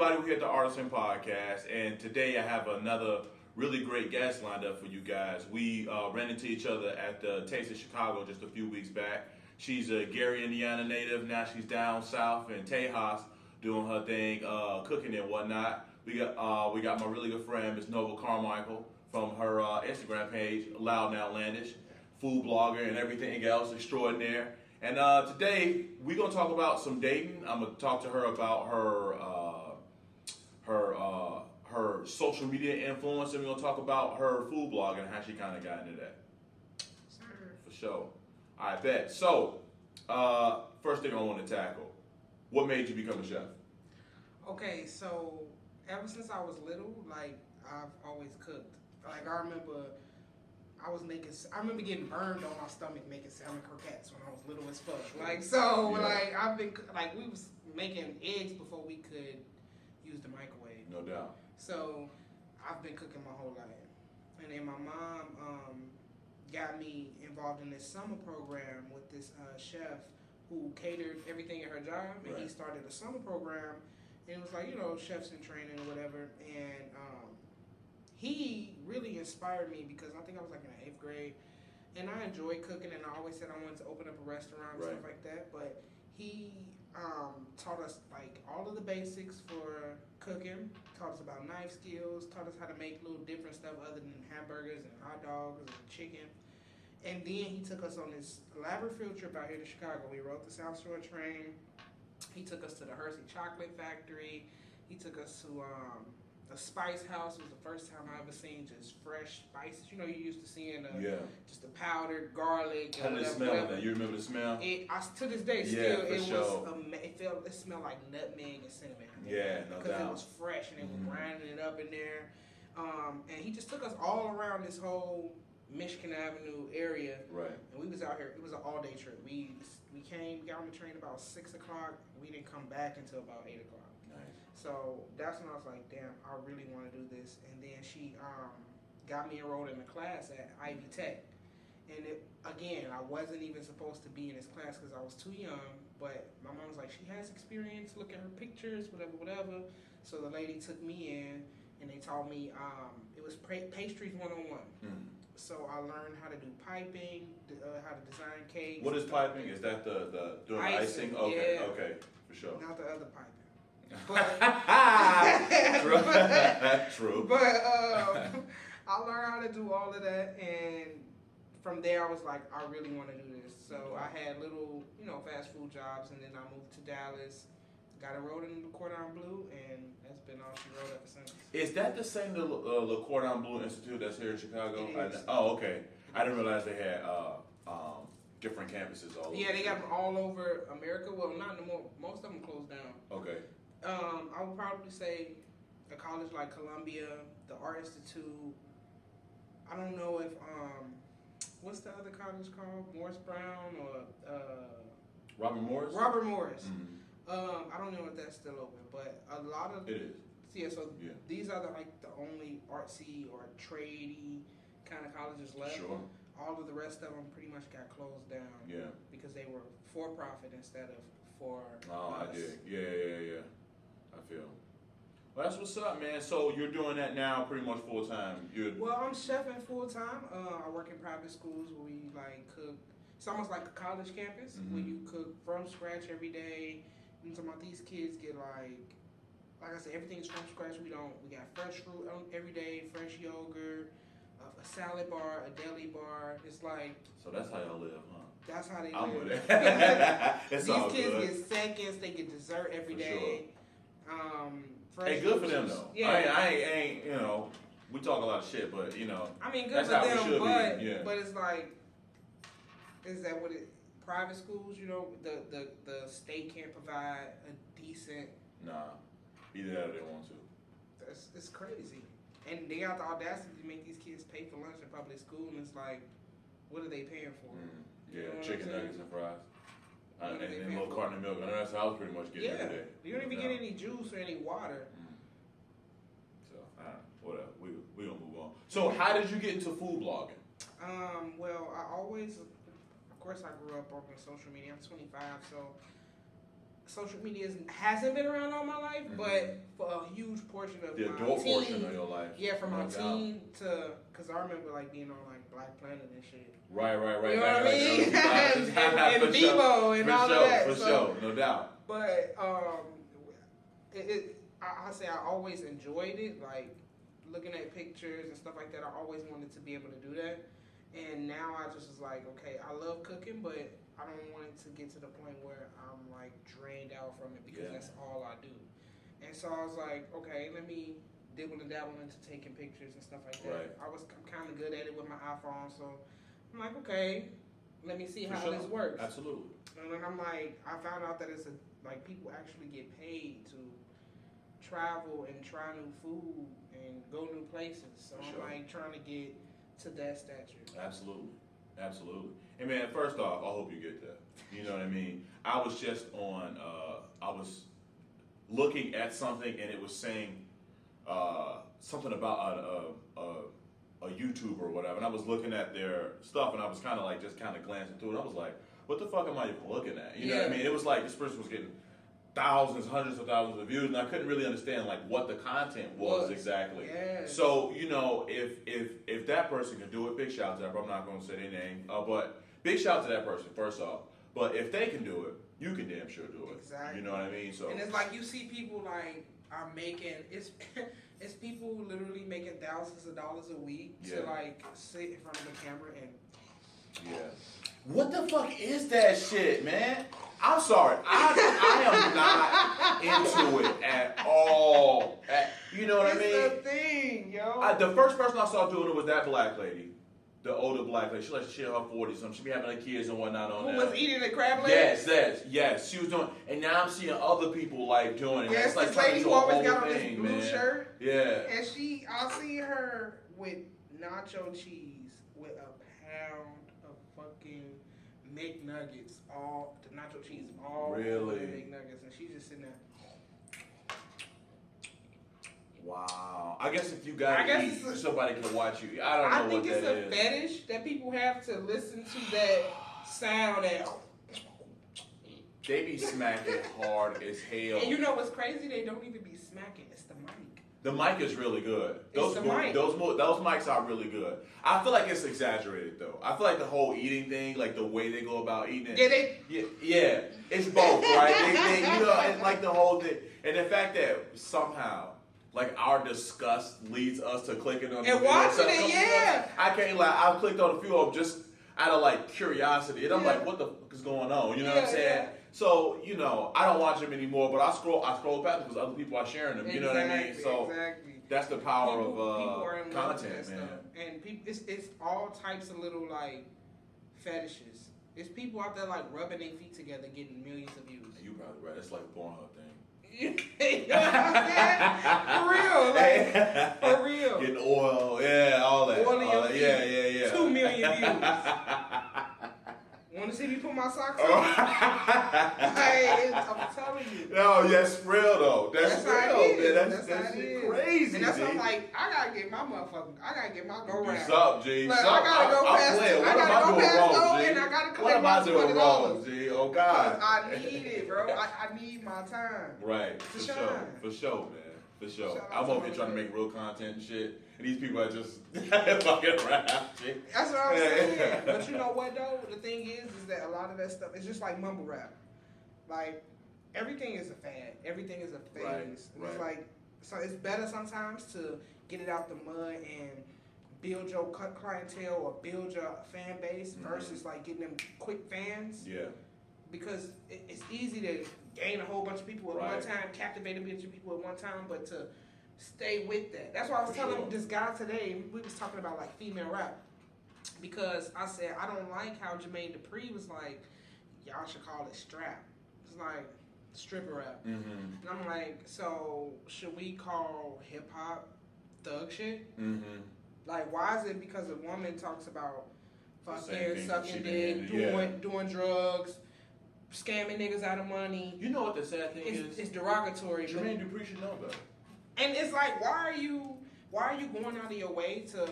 everybody? We're here at the Rtisan podcast, and today I have another really great guest lined up for you guys. We ran into each other at the Taste of Chicago just a few weeks back. She's a Gary, Indiana native. Now she's down south in Tejas doing her thing, cooking and whatnot. We got my really good friend, Miss Nova Carmichael, from her Instagram page, Loud and Outlandish, food blogger and everything else extraordinaire. And today we're gonna talk about some dating. I'm gonna talk to her about her social media influence, and we're gonna talk about her food blog and how she kind of got into that. Sure. For sure. I bet. So, first thing I want to tackle: what made you become a chef? Okay, so ever since I was little, like I've always cooked. Like I remember getting burned on my stomach making salmon croquettes when I was little as fuck. Like so, Yeah. like I've been like we was making eggs before we could use the microwave. No doubt. So I've been cooking my whole life, and then my mom got me involved in this summer program with this chef who catered everything at her job, and he Right. started a summer program, and it was like chefs in training or whatever, and he really inspired me because I think I was like in the 8th grade, and I enjoyed cooking, and I always said I wanted to open up a restaurant and Right. stuff like that. But he taught us like all of the basics for cooking, taught us about knife skills, taught us how to make little different stuff other than hamburgers and hot dogs and chicken. And then he took us on this elaborate field trip out here to Chicago. We rode the South Shore train. He took us to the Hershey Chocolate Factory. He took us to the Spice House. It was the first time I ever seen just fresh spices. You used to seeing just the powdered garlic. How did it smell then? You remember the smell? To this day, still, it smelled like nutmeg and cinnamon. Yeah, no doubt. Because it was fresh and it was grinding it up in there. And he just took us all around this whole Michigan Avenue area. Right. And we was out here. It was an all-day trip. We got on the train about 6 o'clock. We didn't come back until about 8 o'clock. Nice. So that's when I was like, damn, I really want to do this. And then she got me enrolled in a class at Ivy Tech. And I wasn't even supposed to be in this class because I was too young. But my mom was like, she has experience. Look at her pictures, whatever. So the lady took me in, and they taught me it was pastries 101. So I learned how to do piping, how to design cakes. What is piping? Is that the doing icing? Okay, yeah. Okay, for sure. Not the other piping. But, True. But I learned how to do all of that, and from there I was like, I really want to do this. So I had little, fast food jobs, and then I moved to Dallas, got enrolled in the Cordon Bleu, and that's been all she wrote ever since. Is that the same Le Cordon Bleu Institute that's here in Chicago? It is. Oh, okay. I didn't realize they had different campuses all over. Yeah, they got them all over America. Well, not no more. Most of them closed down. Okay. I would probably say a college like Columbia, the Art Institute. I don't know if what's the other college called? Morris Brown or Robert Morris? Robert Morris. Mm-hmm. I don't know if that's still open, but a lot of It is. Yeah, so Yeah. these are the only artsy or tradey kind of colleges left. Sure. All of the rest of them pretty much got closed down. Yeah. Because they were for profit instead of for Oh, us. I did. Yeah. I feel. Well, that's what's up, man. So you're doing that now pretty much full time. Well, I'm chefing full time. I work in private schools where we cook. It's almost like a college campus where you cook from scratch every day. I'm talking about these kids get like I said, everything's from scratch. We got fresh fruit every day, fresh yogurt, a salad bar, a deli bar. It's like. So that's how y'all live, huh? That's how they I'm live. with it. It's These all kids good. get seconds. They get dessert every For day. Hey, good for them juices. though. Yeah. I ain't we talk a lot of shit, but I mean, good that's for how them, it should but be. Yeah. but it's like, is that what it? Private schools, the state can't provide a decent. Nah, either that or they want to. It's crazy, and they got the audacity to make these kids pay for lunch in public school, and it's like, what are they paying for? Yeah, You know what chicken I'm saying? nuggets and fries. What are they And a paying little for? carton of milk. I know that's how I was pretty much getting every day. You don't even get any juice or any water. So, whatever. We gonna move on. So, how did you get into food blogging? Well, I always, of course, I grew up on social media. I'm 25, so social media hasn't been around all my life, but for a huge portion of the my adult teen, portion of your life. yeah, from my No doubt. teen to, because I remember like being on like Black Planet and shit. Right. You know what I mean? And For Vivo and all of that. For sure, no doubt. But I say I always enjoyed it, like looking at pictures and stuff like that. I always wanted to be able to do that, and now I just was like, okay, I love cooking, but I don't want it to get to the point where I'm like drained out from it because that's all I do. And so I was like, okay, let me dibble and dabble into taking pictures and stuff like that. Right. I'm kind of good at it with my iPhone, so I'm like, okay, let me see For how sure. this works. Absolutely. And then I'm like, I found out that like people actually get paid to travel and try new food and go new places. So For I'm sure. like trying to get to that stature. Absolutely. And man, first off, I hope you get there. You know what I mean? I was just on, I was looking at something and it was saying something about a YouTuber or whatever. And I was looking at their stuff and I was kind of glancing through it. I was like, what the fuck am I even looking at? You know what I mean? It was like this person was getting thousands, hundreds of thousands of views, and I couldn't really understand like what the content was exactly. Yes. So if that person can do it, big shout out to that. I'm not going to say their name, but big shout out to that person first off. But if they can do it, you can damn sure do it. Exactly. You know what I mean? So and it's like you see people like are making it's people literally making thousands of dollars a week to like sit in front of the camera and what the fuck is that shit, man? I'm sorry. I am not into it at all. You know what I mean? It's the thing, yo. The first person I saw doing it was that black lady. The older black lady. She like she in her 40s. Something. She be having her kids and whatnot on there. Who was eating the crab legs? Yes. She was doing, and now I'm seeing other people like doing it. Yes, it's like this lady turning who into a always got whole on this thing, blue man. shirt. Yeah. And I see her with nacho cheese with a pound of fucking McNuggets. All the nacho cheese, all Really? over the McNuggets, and she's just sitting there. Wow. I guess if you gotta eat, somebody can watch you. I don't know what that is. I think it's a fetish that people have to listen to that sound and. They be smacking hard as hell. And you know what's crazy? They don't even be smacking. It's the mic. The mic is really good. It's the mic. Those mics are really good. I feel like it's exaggerated though. I feel like the whole eating thing, like the way they go about eating it. Yeah, it's both, right? they and like the whole thing, and the fact that somehow, like our disgust leads us to clicking on and watching it. Yeah, I can't lie. I clicked on a few of them just out of like curiosity, and I'm like, what the fuck is going on? You know what I'm saying? Yeah. So, I don't watch them anymore, but I scroll past them because other people are sharing them. You know what I mean? So that's the power of content, man. And people, it's all types of little like fetishes. It's people out there like rubbing their feet together, getting millions of views. You probably right. It's like a Pornhub thing. You know what I'm saying? For real, like for real. Getting oil, all that. Oil in your feet. Yeah. 2 million views. Want to see me put my socks on? Hey, I'm telling you. No, that's real though. That's real, man. That's shit crazy. And that's why I'm like, I gotta get my go round. What's up, G? Like, I gotta go past. I gotta go past those, and I gotta collect my $20. G? Oh God. I need it, bro. I need my time. Right. For sure, man. For sure. I'm over here trying to make real content and shit. And these people are just fucking around. Shit. That's what I'm saying. But you know what though? The thing is that a lot of that stuff is just like mumble rap. Like everything is a fad. Everything is a phase. Right. It's like so it's better sometimes to get it out the mud and build your clientele or build your fan base versus like getting them quick fans. Yeah. Because it's easy to gain a whole bunch of people at one time, captivate a bunch of people at one time, but to stay with that. That's why I was telling this guy today, we was talking about like female rap. Because I said, I don't like how Jermaine Dupri was like, y'all should call it strap. It's like stripper rap. Mm-hmm. And I'm like, so should we call hip hop thug shit? Mm-hmm. Like, why is it because a woman talks about fucking, sucking dick, doing drugs, scamming niggas out of money? You know what the sad thing is? It's derogatory. Jermaine Dupri should know better. And it's like, why are you going out of your way to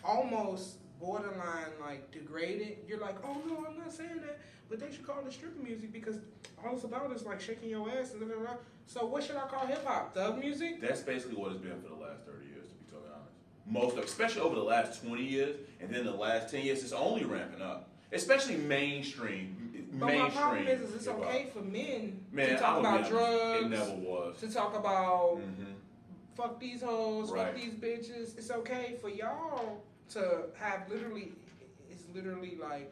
almost borderline like degraded, you're like, oh no, I'm not saying that, but they should call it stripper music because all it's about is like shaking your ass and blah, blah, blah. So what should I call hip hop? Thug music? That's basically what it's been for the last 30 years, to be totally honest. Especially over the last 20 years, and then the last 10 years, it's only ramping up. Especially mainstream. But my problem is it's okay for men to talk about drugs. It never was. To talk about fuck these hoes, Right. fuck these bitches. It's okay for y'all to have it's literally like,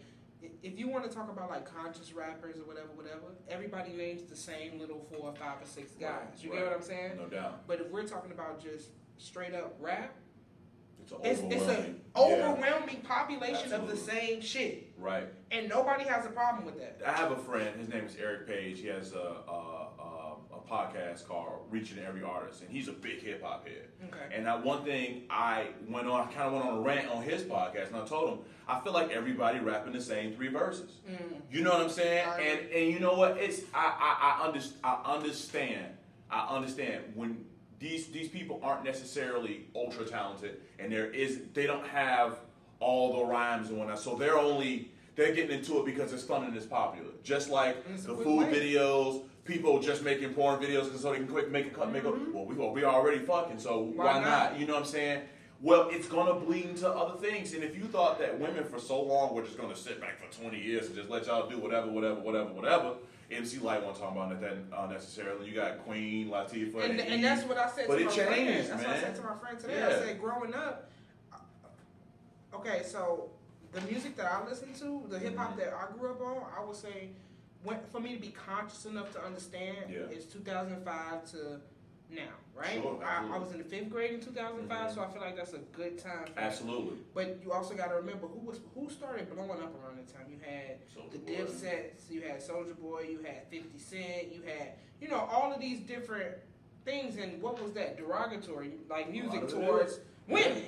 if you want to talk about like conscious rappers or whatever, everybody names the same little 4 or 5 or 6 guys. You get what I'm saying? No doubt. But if we're talking about just straight up rap, it's an overwhelming population of the same shit. Right. And nobody has a problem with that. I have a friend, his name is Eric Page. He has a podcast called Reaching Every Artist, and he's a big hip hop head. Okay. And one thing I kind of went on a rant on his podcast, and I told him, I feel like everybody rapping the same 3 verses. You know what I'm saying? And you know what? I understand when these people aren't necessarily ultra talented, and they don't have all the rhymes and whatnot, so they're getting into it because it's fun and it's popular. Just like the food videos, people just making porn videos so they can quick make a cut, well, we already fucking, so why not? You know what I'm saying? Well, it's gonna bleed into other things, and if you thought that women for so long were just gonna sit back for 20 years and just let y'all do whatever, MC Light won't talk about that necessarily. You got Queen, Latifah, and that's what I said to my friend. That's what I said to my friend today. Yeah. I said, growing up, okay, so the music that I listened to, the hip hop that I grew up on, I would say, for me to be conscious enough to understand, is 2005 to now, right? Sure, I was in the 5th grade in 2005, so I feel like that's a good time. Absolutely. But you also got to remember who started blowing up around that time. You had the Dipsets, you had Soulja Boy, you had 50 Cent, you had all of these different things. And what was that derogatory like music towards women?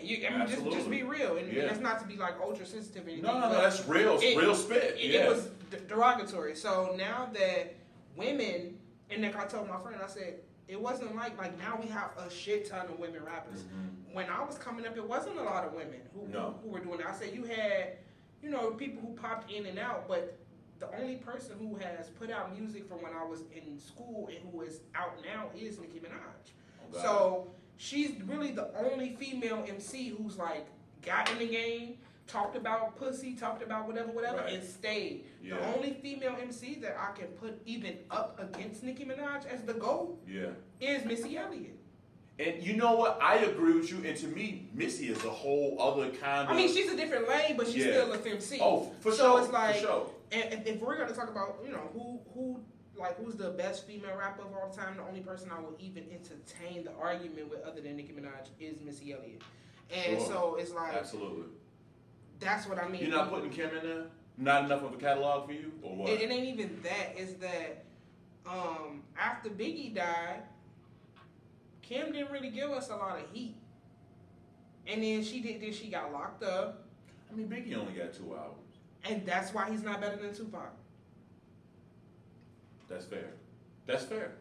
Just be real, and it's not to be like ultra sensitive or anything. No, that's real spit. It was derogatory. So now that women, and like I told my friend, I said, it wasn't like now we have a shit ton of women rappers. When I was coming up, it wasn't a lot of women who were doing it. I said you had, people who popped in and out, but the only person who has put out music from when I was in school and who is out now is Nicki Minaj. Okay. So she's really the only female MC who's like got in the game, talked about pussy, talked about whatever, right. and stayed. Yeah. The only female MC that I can put even up against Nicki Minaj as the GOAT is Missy Elliott. And you know what? I agree with you. And to me, Missy is a whole other kind of... I mean, she's a different lane, but she's still a MC. Oh, for sure. So it's like... For sure. And if we're going to talk about, who's the best female rapper of all time, the only person I will even entertain the argument with other than Nicki Minaj is Missy Elliott. And so it's like... Absolutely. That's what I mean. You're not putting Kim in there? Not enough of a catalog for you? Or what? It ain't even that. It's that after Biggie died, Kim didn't really give us a lot of heat. And then she got locked up. I mean, Biggie only got 2 albums. And that's why he's not better than Tupac. That's fair. That's fair.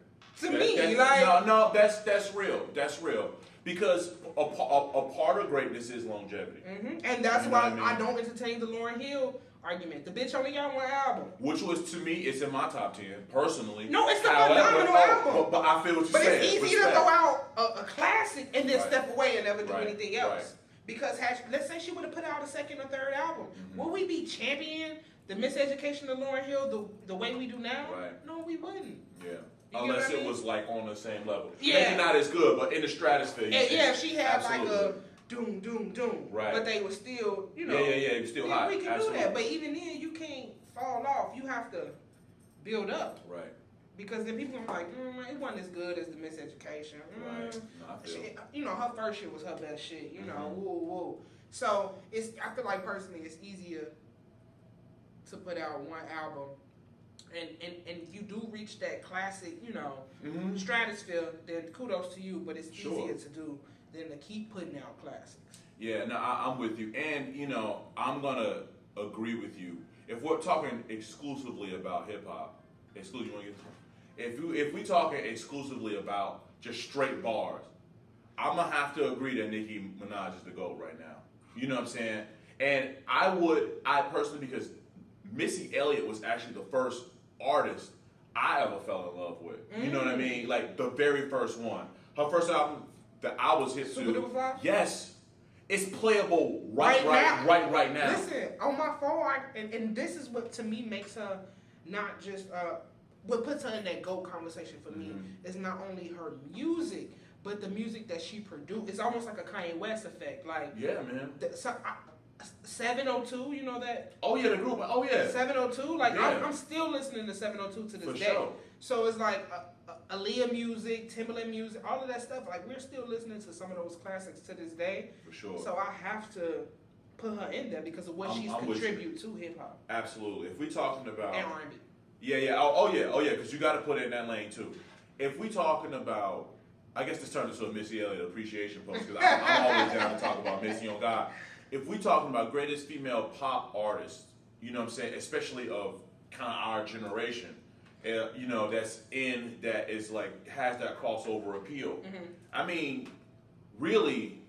To me, like... No, that's real. That's real. Because a part of greatness is longevity. And that's why I don't entertain the Lauryn Hill argument. The bitch only got 1 album. Which was, to me, it's in my top 10, personally. No, it's a phenomenal album. But I feel what you're saying. But it's easy to throw out a classic and then step away and never do anything else. Right. Because let's say she would have put out a 2nd or 3rd album. Would we be champion the miseducation of Lauryn Hill the way we do now? Right. No, we wouldn't. Yeah. Unless it was like on the same level. Yeah. Maybe not as good, but in the stratosphere. If she had like a doom, doom, doom. Right. But they were still, Yeah, it was still hot. We can do that. But even then, you can't fall off. You have to build up. Right. Because then people are like, it wasn't as good as the miseducation. Right. No, I feel. Her first shit was her best shit. Woo. So I feel like personally, it's easier to put out 1 album. And you do reach that classic, stratosphere, then kudos to you, but it's easier to do than to keep putting out classics. Yeah, no, I'm with you. And, I'm going to agree with you. If we're talking exclusively about hip-hop, if we talking exclusively about just straight bars, I'm going to have to agree that Nicki Minaj is the GOAT right now. You know what I'm saying? And I personally, because Missy Elliott was actually the first artist I ever fell in love with. You know what I mean? Like the very first one. Her first album that I was hit Super to. Duper Fly? Yes. It's playable right now. Listen, on my phone, and this is what to me makes her not just what puts her in that GOAT conversation for me is not only her music, but the music that she produced. It's almost like a Kanye West effect. Like, yeah, man. 702, you know that? Oh yeah, the group. Oh yeah. 702. Like yeah. I'm still listening to 702 to this For day. sure. So it's like Aaliyah music, Timbaland music, all of that stuff. Like we're still listening to some of those classics to this day. For sure. So I have to put her in there because of what she's contributed to hip hop. Absolutely. If we're talking about and R&B. Yeah. Oh yeah. Because you got to put it in that lane too. If we talking about, I guess this turned into a Missy Elliott appreciation post because I'm always down to talk about Missy on God. If we talking about greatest female pop artists, you know what I'm saying, especially of kind of our generation, you know, that is like has that crossover appeal. I mean, really,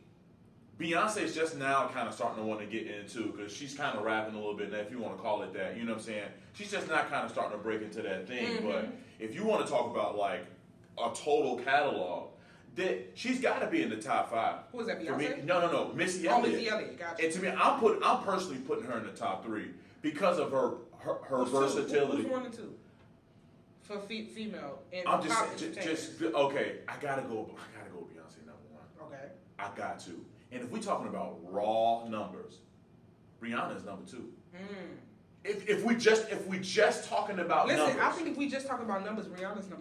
Beyonce is just now kind of starting to want to get into because she's kind of rapping a little bit now, if you want to call it that. You know what I'm saying? She's just not kind of starting to break into that thing. But if you want to talk about like a total catalog, that she's got to be in the top 5. Who is that, Beyonce? For me, no, Missy Elliott. Missy Elliott, gotcha. And to me, I'm personally putting her in the top 3 because of her versatility. Who's 1 and 2 for female? And I'm just okay. I gotta go Beyonce #1. Okay. I got to. And if we're talking about raw numbers, Rihanna's #2. If we just talking about numbers. Listen, I think if we just talking about numbers, Rihanna's #1.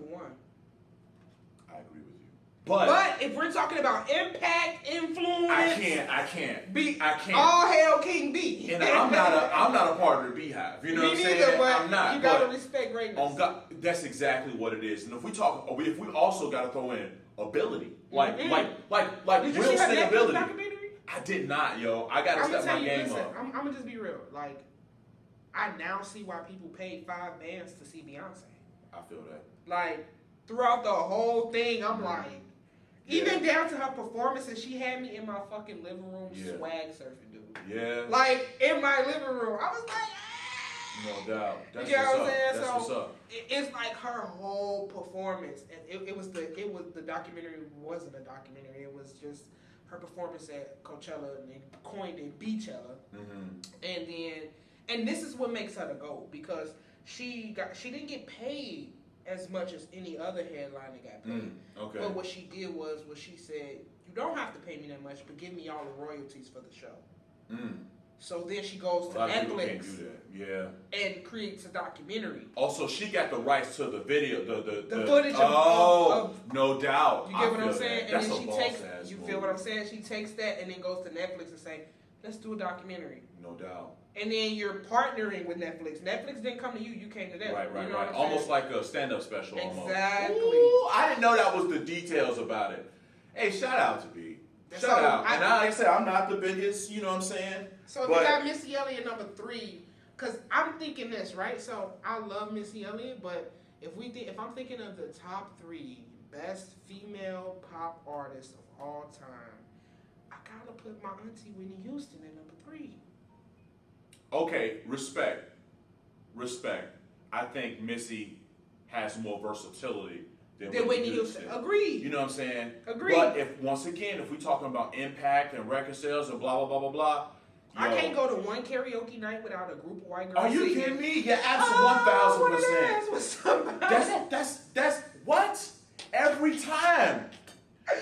I agree with you. But if we're talking about impact, influence, I can't. I can't. All hail King B. And I'm not a part of the Beehive. You know what I'm saying? But I'm not. You gotta respect greatness. On God, that's exactly what it is. And if we also gotta throw in ability, like Did real you see her Netflix ability. documentary? I did not, yo. I gotta step my game up. I'm gonna just be real. Like, I now see why people paid $5 bands to see Beyonce. I feel that. Like, throughout the whole thing, I'm like, even down to her performances, she had me in my fucking living room swag surfing, dude. Yeah. Like, in my living room. I was like, no doubt. That's you know what I'm saying? That's what's up. It's like her whole performance, and it was the documentary wasn't a documentary. It was just her performance at Coachella, and they coined it Beachella. And this is what makes her the GOAT because she didn't get paid as much as any other headliner got paid. Okay. But what she did was she said, you don't have to pay me that much, but give me all the royalties for the show. So then she goes to Netflix can't do that. and creates a documentary. Also, she got the rights to the video, the footage of no doubt. You get what I'm saying? That. And That's then she takes, you feel what I'm saying? She takes that and then goes to Netflix and say, let's do a documentary. No doubt. And then you're partnering with Netflix. Netflix didn't come to you, you came to them. Right. You know Almost like a stand-up special. Exactly. Ooh, I didn't know that was the details about it. Hey, shout out to B. Shout out. And like I said, I'm not the biggest, you know what I'm saying? So if you got Missy Elliott #3, because I'm thinking this, right? So I love Missy Elliott, but if I'm thinking of the top 3 best female pop artists of all time, I gotta put my auntie Whitney Houston at #3. Okay, respect. I think Missy has more versatility than Whitney Houston. Agreed. You know what I'm saying? Agreed. But if we're talking about impact and record sales and blah blah blah blah blah, I can't go to one karaoke night without a group of white girls. Are you kidding me? Yeah, absolutely 1000%. That's what? Every time.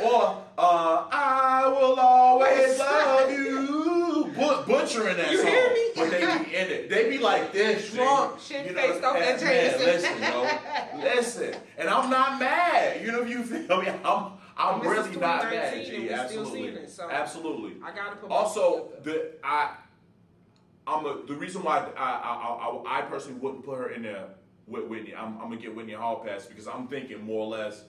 Or I will always love you. Butchering that you song. Hear me? But they be in it. They be like this. Drunk, shit faced off that Jason. Listen. And I'm not mad. You know, you feel me? I'm really not mad. G, absolutely. Absolutely. I gotta put also, the reason why I personally wouldn't put her in there with Whitney. I'm gonna get Whitney a hall pass because I'm thinking more or less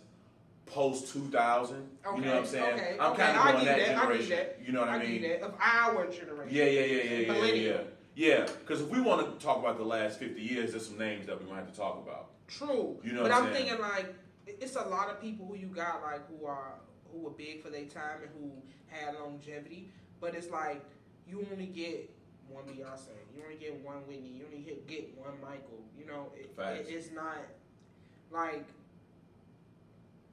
post 2000. You know what I'm saying? I'm kind of going that generation. You know what I mean? Of our generation. Yeah. Because if we want to talk about the last 50 years, there's some names that we're gonna have to talk about. True. You know but what I'm thinking like it's a lot of people who you got like who were big for their time and who had longevity. But it's like you only get one Beyonce. You only get one Whitney. You only get one Michael. You know, it's not like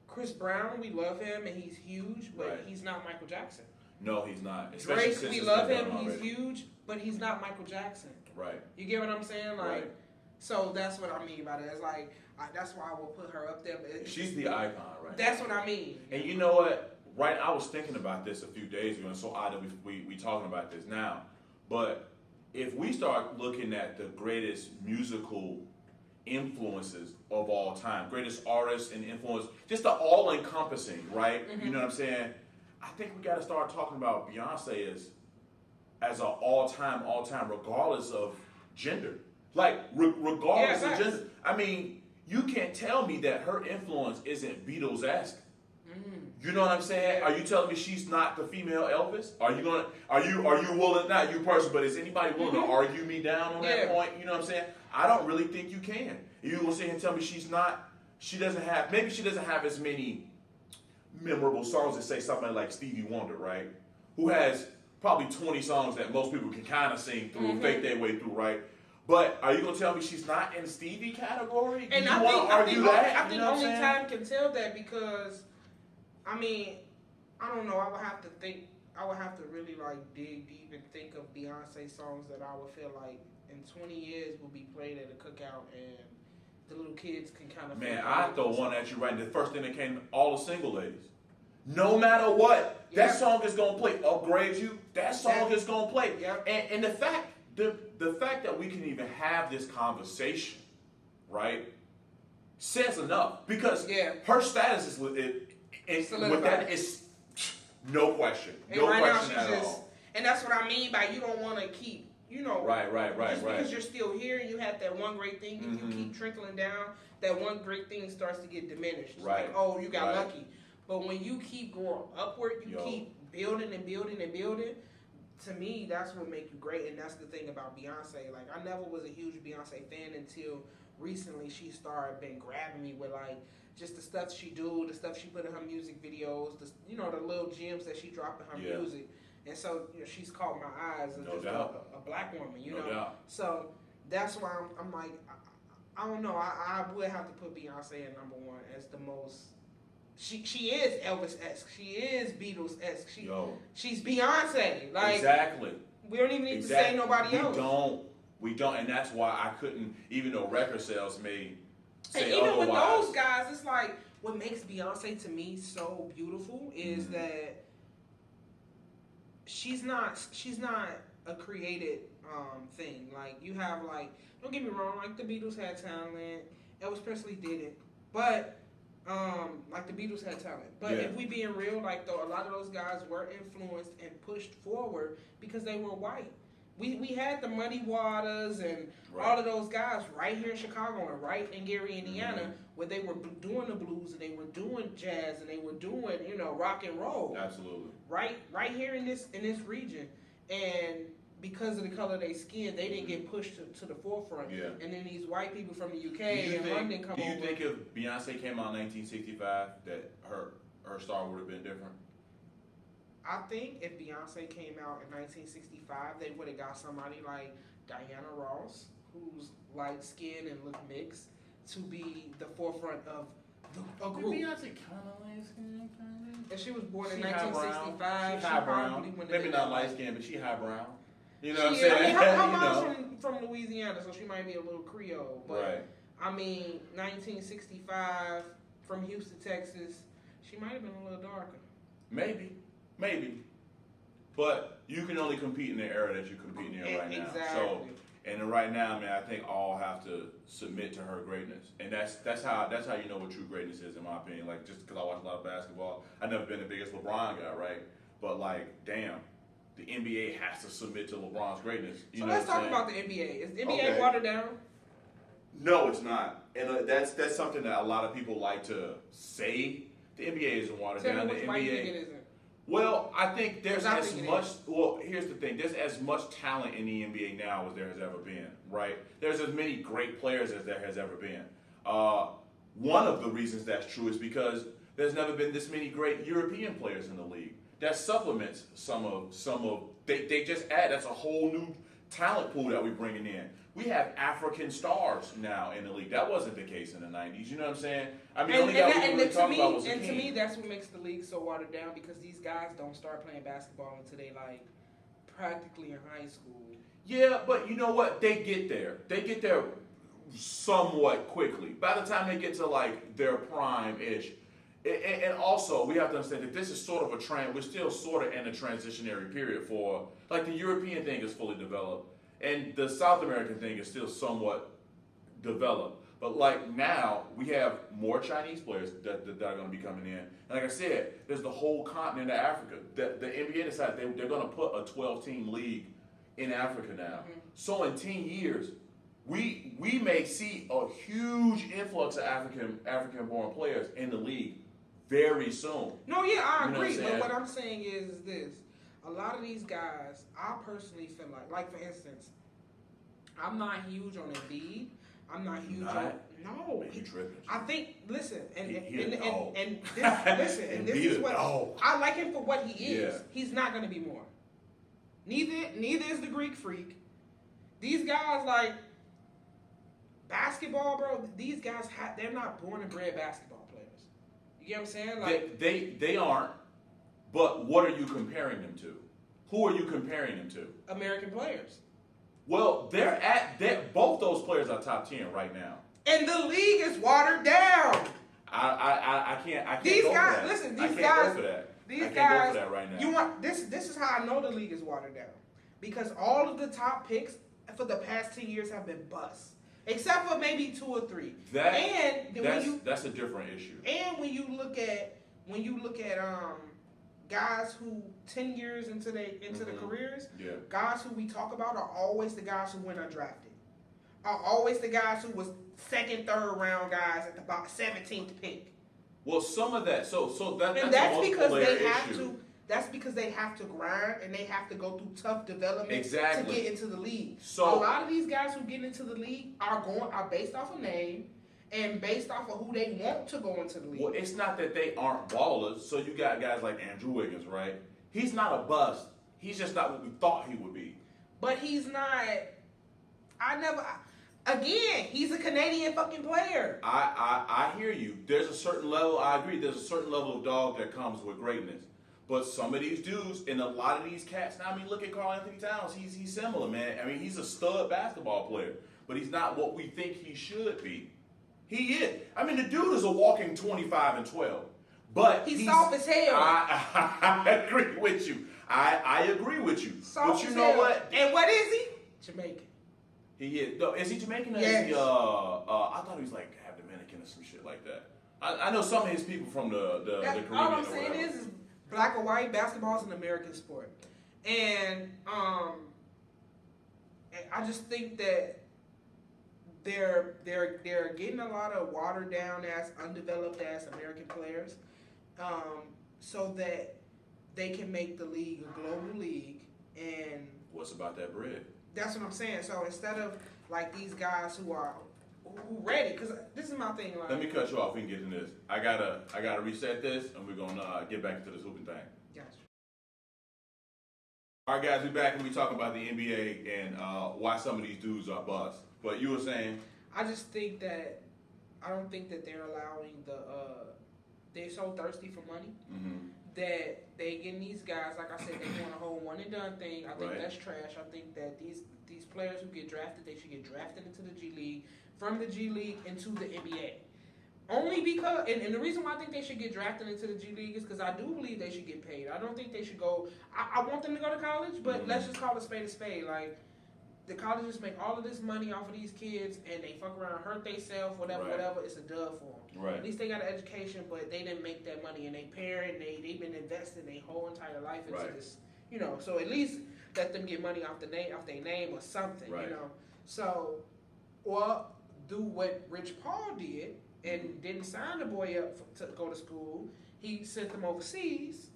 Chris Brown. We love him and he's huge, but he's not Michael Jackson. No, he's not. Drake, we love him. He's huge, but he's not Michael Jackson. Right. You get what I'm saying? Like, so that's what I mean by that. It's like that's why I will put her up there. But she's the icon, right? That's what I mean. And you know what? Right, I was thinking about this a few days ago, and so odd that we talking about this now. But if we start looking at the greatest musical influences of all time, greatest artists and influence, just the all-encompassing, right? Mm-hmm. You know what I'm saying? I think we got to start talking about Beyonce as an all-time, regardless of gender. Like, regardless of gender. I mean, you can't tell me that her influence isn't Beatles-esque. You know what I'm saying? Are you telling me she's not the female Elvis? Are you willing, not you personally, but is anybody willing to argue me down on that point? You know what I'm saying? I don't really think you can. You gonna sit here and tell me she doesn't have as many memorable songs as say somebody like Stevie Wonder, right? Who has probably 20 songs that most people can kind of sing through, fake their way through, right? But are you gonna tell me she's not in Stevie category? And I think only time can tell that because I mean, I don't know. I would have to really like dig deep and think of Beyonce songs that I would feel like in 20 years will be played at a cookout and the little kids can kind of. Man, I throw one at you right. And the first thing that came, all the single ladies. No matter what, that song is gonna play. Upgrade you. That song is gonna play. Yep. And the fact that we can even have this conversation, right, says enough because her status is with it. And with that, it's no question. No question at all. And that's what I mean by you don't want to keep, Right. Because you're still here and you had that one great thing, and you keep trickling down, that one great thing starts to get diminished. Right. Like, oh, you got lucky. But when you keep going upward, you keep building and building and building. To me, that's what makes you great, and that's the thing about Beyonce. Like, I never was a huge Beyonce fan until recently. She started been grabbing me with like. Just the stuff she do, the stuff she put in her music videos, the little gems that she dropped in her music, and so she's caught my eyes as a black woman, No doubt. So that's why I'm like, I don't know, I would have to put Beyonce at number one as the most. She is Elvis-esque, she is Beatles-esque, she's Beyonce. Like exactly. We don't even need to say nobody else. We don't, and that's why I couldn't, even though record sales may. And even with those guys, it's like what makes Beyonce to me so beautiful is that she's not a created thing. Like you have don't get me wrong, like the Beatles had talent, Elvis Presley didn't, but like the Beatles had talent. But if we being real, like though a lot of those guys were influenced and pushed forward because they were white. We had the Muddy Waters and all of those guys right here in Chicago and right in Gary, Indiana, where they were doing the blues and they were doing jazz and they were doing, rock and roll. Absolutely. Right here in this region. And because of the color of their skin, they didn't get pushed to the forefront. Yeah. And then these white people from the UK and London come over. Do you think if Beyonce came out in 1965 that her star would have been different? I think if Beyonce came out in 1965, they would have got somebody like Diana Ross, who's light skinned and look mixed, to be the forefront of a group. Beyonce kind of light skinned, and she was born in 1965. She high brown. Maybe not light skinned, but she high brown. You know what I'm saying? Her mom's from Louisiana, so she might be a little Creole. But I mean, 1965 from Houston, Texas, she might have been a little darker. Maybe, but you can only compete in the era that you're competing in right now. Exactly. So, and right now, man, I think all have to submit to her greatness, and that's how you know what true greatness is, in my opinion. Like just because I watch a lot of basketball, I've never been the biggest LeBron guy, right? But like, damn, the NBA has to submit to LeBron's greatness. So let's talk about the NBA. Is the NBA watered down? No, it's not, and that's something that a lot of people like to say. The NBA isn't watered down. The NBA. Why you think it isn't? Well, I think there's as much. Well, here's the thing: there's as much talent in the NBA now as there has ever been. Right? There's as many great players as there has ever been. One of the reasons that's true is because there's never been this many great European players in the league. That supplements some of. They just add. That's a whole new talent pool that we're bringing in. We have African stars now in the league. That wasn't the case in the 90s. You know what I'm saying? I mean, the only guy we really talk about was and to me, that's what makes the league so watered down because these guys don't start playing basketball until they like practically in high school. Yeah, but you know what? They get there. They get there somewhat quickly. By the time they get to like their prime-ish. And also, we have to understand that this is sort of a trend. We're still sort of in a transitionary period for, like the European thing is fully developed. And the South American thing is still somewhat developed. But like now, we have more Chinese players that are going to be coming in. And like I said, there's the whole continent of Africa. The NBA decided they're going to put a 12-team league in Africa now. Mm-hmm. So in 10 years, we may see a huge influx of African-born players in the league very soon. No, yeah, I agree. But what I'm saying is this. A lot of these guys, I personally feel like for instance, I'm not huge on Embiid. I'm not huge on no. Man, you tripping. I think listen and this is what I like him for what he is. Yeah. He's not going to be more. Neither is the Greek Freak. These guys like basketball, bro. These guys they're not born and bred basketball players. You get what I'm saying? Like they aren't. But what are you comparing them to? Who are you comparing them to? American players. Well, both those players are top 10 right now. And the league is watered down. I can't. These go guys, for that. listen. I These can't guys, go for that. These I can't guys. go for that right now. You want this? This is how I know the league is watered down because all of the top picks for the past 10 years have been busts, except for maybe 2 or 3. That's a different issue. And when you look at guys who 10 years into their careers, guys who we talk about are always the guys who went undrafted. Are always the guys who was second, third round guys at the 17th pick. Well, some of that. So that's because they have to. That's because they have to grind and they have to go through tough development to get into the league. So a lot of these guys who get into the league are based off of name and based off of who they want to go into the league. Well, it's not that they aren't ballers. So you got guys like Andrew Wiggins, right? He's not a bust. He's just not what we thought he would be. But he's not. Again, he's a Canadian fucking player. I hear you. There's a certain level. I agree. There's a certain level of dog that comes with greatness. But some of these dudes and a lot of these cats. Now, I mean, look at Karl Anthony Towns. He's similar, man. I mean, he's a stud basketball player, but he's not what we think he should be. He is. I mean, the dude is a walking 25 and 12. But he's soft as hell. I agree with you. I agree with you. Soft but you know what? And what is he? Jamaican. He is. No, is he Jamaican? Or yes. Is he, I thought he was like half Dominican or some shit like that. I know some of his people from the Caribbean. All I'm saying is black or white, basketball is an American sport. And I just think that they're getting a lot of watered down ass, undeveloped ass American players, so that they can make the league a global league. And what's about that bread? That's what I'm saying. So instead of like these guys who ready, because this is my thing. Like, let me cut you off. We can get into this. I gotta reset this, and we're gonna get back into this hooping thing. Gotcha. All right, guys, we're back and we talk about the NBA and why some of these dudes are busts. But you were saying, I don't think that they're allowing they're so thirsty for money that they getting these guys, like I said, they want a whole one and done thing. I think that's trash. I think that these players who get drafted, they should get drafted into the G League, from the G League into the NBA. Only because, and the reason why I think they should get drafted into the G League is because I do believe they should get paid. I don't think they should go, I want them to go to college, but let's just call it a spade. Like, the colleges make all of this money off of these kids, and they fuck around, hurt themselves, whatever. It's a dub for them. Right. At least they got an education, but they didn't make that money, and they parent, they've been investing their whole entire life into this, you know. So at least let them get money off their name or something, you know. So, or do what Rich Paul did and didn't sign the boy up to go to school. He sent them overseas.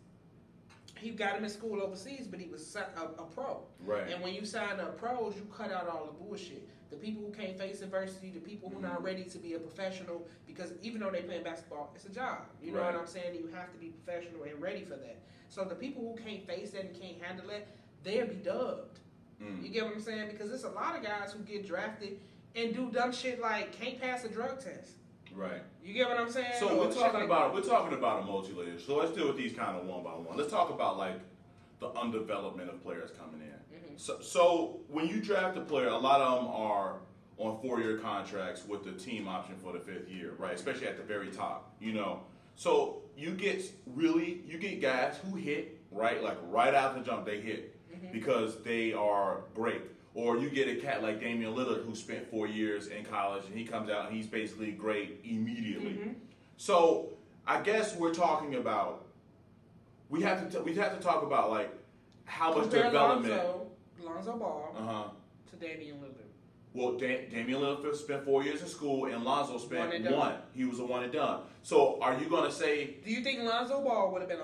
He got him in school overseas, but he was a pro. Right. And when you sign up pros, you cut out all the bullshit. The people who can't face adversity, the people who are not ready to be a professional, because even though they playing basketball, it's a job. You know what I'm saying? You have to be professional and ready for that. So the people who can't face that and can't handle it, they'll be dubbed. You get what I'm saying? Because there's a lot of guys who get drafted and do dumb shit like can't pass a drug test. Right. You get what I'm saying? So we're talking about a multi-layer. So let's deal with these kind of one by one. Let's talk about like the undevelopment of players coming in. Mm-hmm. So when you draft a player, a lot of them are on 4-year contracts with the team option for the 5th year, right? Especially at the very top, you know. So you get guys who hit, right? Like right out the jump, they hit because they are great. Or you get a cat like Damian Lillard who spent 4 years in college and he comes out and he's basically great immediately. Mm-hmm. So I guess we're talking about we have to talk about like how much development. Lonzo Ball to Damian Lillard. Well, Damian Lillard spent 4 years in school and Lonzo spent one. He was a one and done. So are you going to say? Do you think Lonzo Ball would have been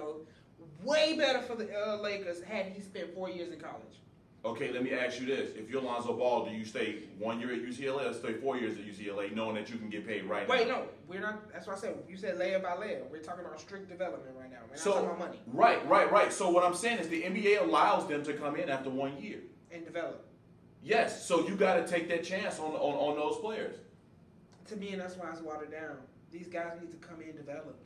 way better for the Lakers had he spent 4 years in college? Okay, let me ask you this. If you're Lonzo Ball, do you stay 1 year at UCLA or stay 4 years at UCLA knowing that you can get paid right now? Wait, no. We're not. That's what I said. You said layer by layer. We're talking about strict development right now. We're not talking about money. Right. So what I'm saying is the NBA allows them to come in after 1 year. And develop. Yes, so you got to take that chance on those players. To me, and that's why it's watered down. These guys need to come in developed.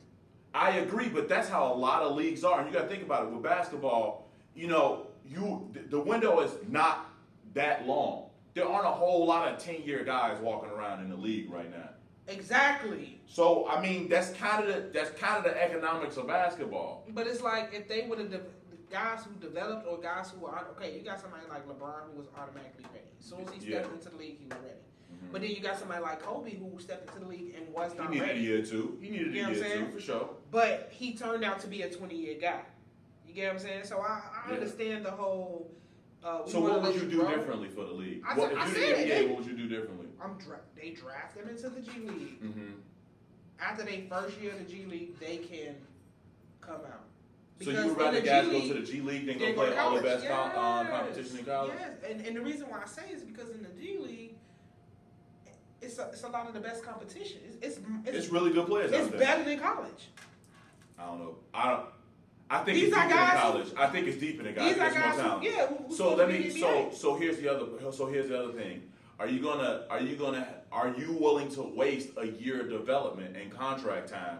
I agree, but that's how a lot of leagues are. And you got to think about it. With basketball, you know, the window is not that long. There aren't a whole lot of 10-year guys walking around in the league right now. Exactly. So I mean, that's kind of the economics of basketball. But it's like if they would have guys who developed or guys who are okay, you got somebody like LeBron who was automatically ready. As soon as he stepped into the league, he was ready. Mm-hmm. But then you got somebody like Kobe who stepped into the league and was not ready. He needed a year too. He needed a year too, for sure. But he turned out to be a 20-year guy. You get what I'm saying? So I understand the whole. So what would you do differently for the league? What would you do differently? They draft them into the G League. Mm-hmm. After their first year in the G League, they can come out. So you would rather guys go to the G League than go play all the best competition in college? Yes, and the reason why I say is because in the G League, it's a lot of the best competition. It's really good players out there. It's better than college. I don't know. I think it's deeper than college. I think it's deeper than college. These are guys who, So here's the other thing. Are you willing to waste a year of development and contract time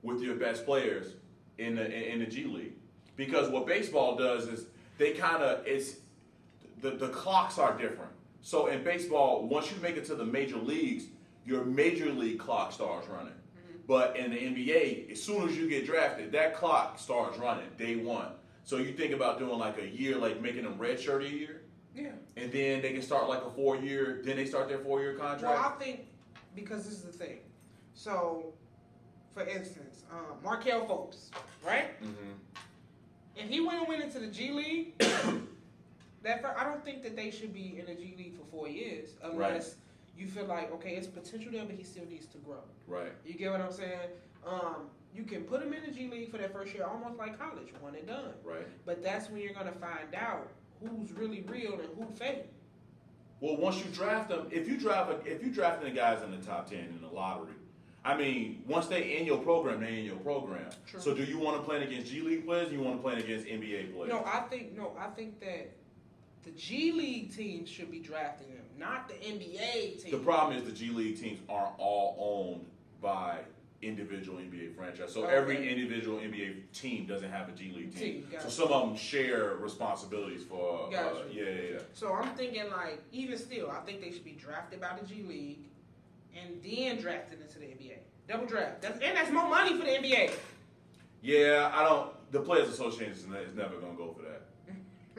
with your best players in the G League? Because what baseball does is the clocks are different. So in baseball, once you make it to the major leagues, your major league clock starts running. Mm-hmm. But in the NBA, as soon as you get drafted, that clock starts running day one. So you think about doing like a year, like making them redshirt a year. Yeah. And then they can start like a 4-year, then they start their 4-year contract. Well, I think because this is the thing. So, for instance, Markelle Fultz, right? Mm-hmm. If he went into the G League, I don't think that they should be in the G League for 4 years unless you feel like, okay, it's potential there, but he still needs to grow. Right. You get what I'm saying? You can put him in the G League for that first year, almost like college, one and done. Right. But that's when you're going to find out who's really real and who fake. Well, once you draft them, if you drafting the guys in the top 10 in the lottery, I mean, once they in your program, they in your program. True. So do you want to play against G League players or you want to play against NBA players? No, I think that the G League teams should be drafting them, not the NBA teams. The problem is the G League teams aren't all owned by individual NBA franchise. So every individual NBA team doesn't have a G League team. So some of them share responsibilities for. Yeah. So I'm thinking like, even still, I think they should be drafted by the G League and then drafted into the NBA. Double draft. That's more money for the NBA. Yeah, the Players Association is never going to go for that.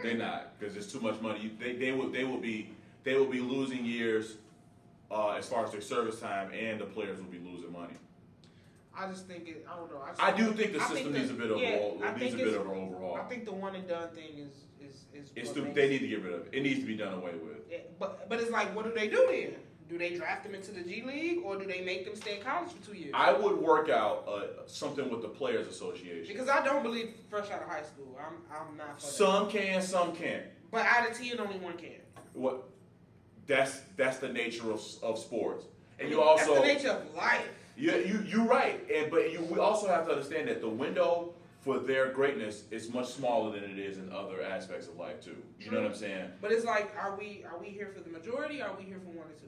They're not, because it's too much money. They will be losing years as far as their service time, and the players will be losing money. I just think I don't know. I do think the system needs a bit of an overhaul. I think the one and done thing is it's stupid. They need to get rid of it. It needs to be done away with. Yeah, but it's like, what do they do then? Do they draft them into the G League, or do they make them stay in college for 2 years? I would work out something with the Players Association. Because I don't believe fresh out of high school. I'm not for that. Some can, some can't. But out of 10, only one can. What? That's the nature of sports. And you also, that's the nature of life. You're right. We also have to understand that the window for their greatness, it's much smaller than it is in other aspects of life too. You know what I'm saying? But it's like, are we here for the majority? Or are we here for one or two?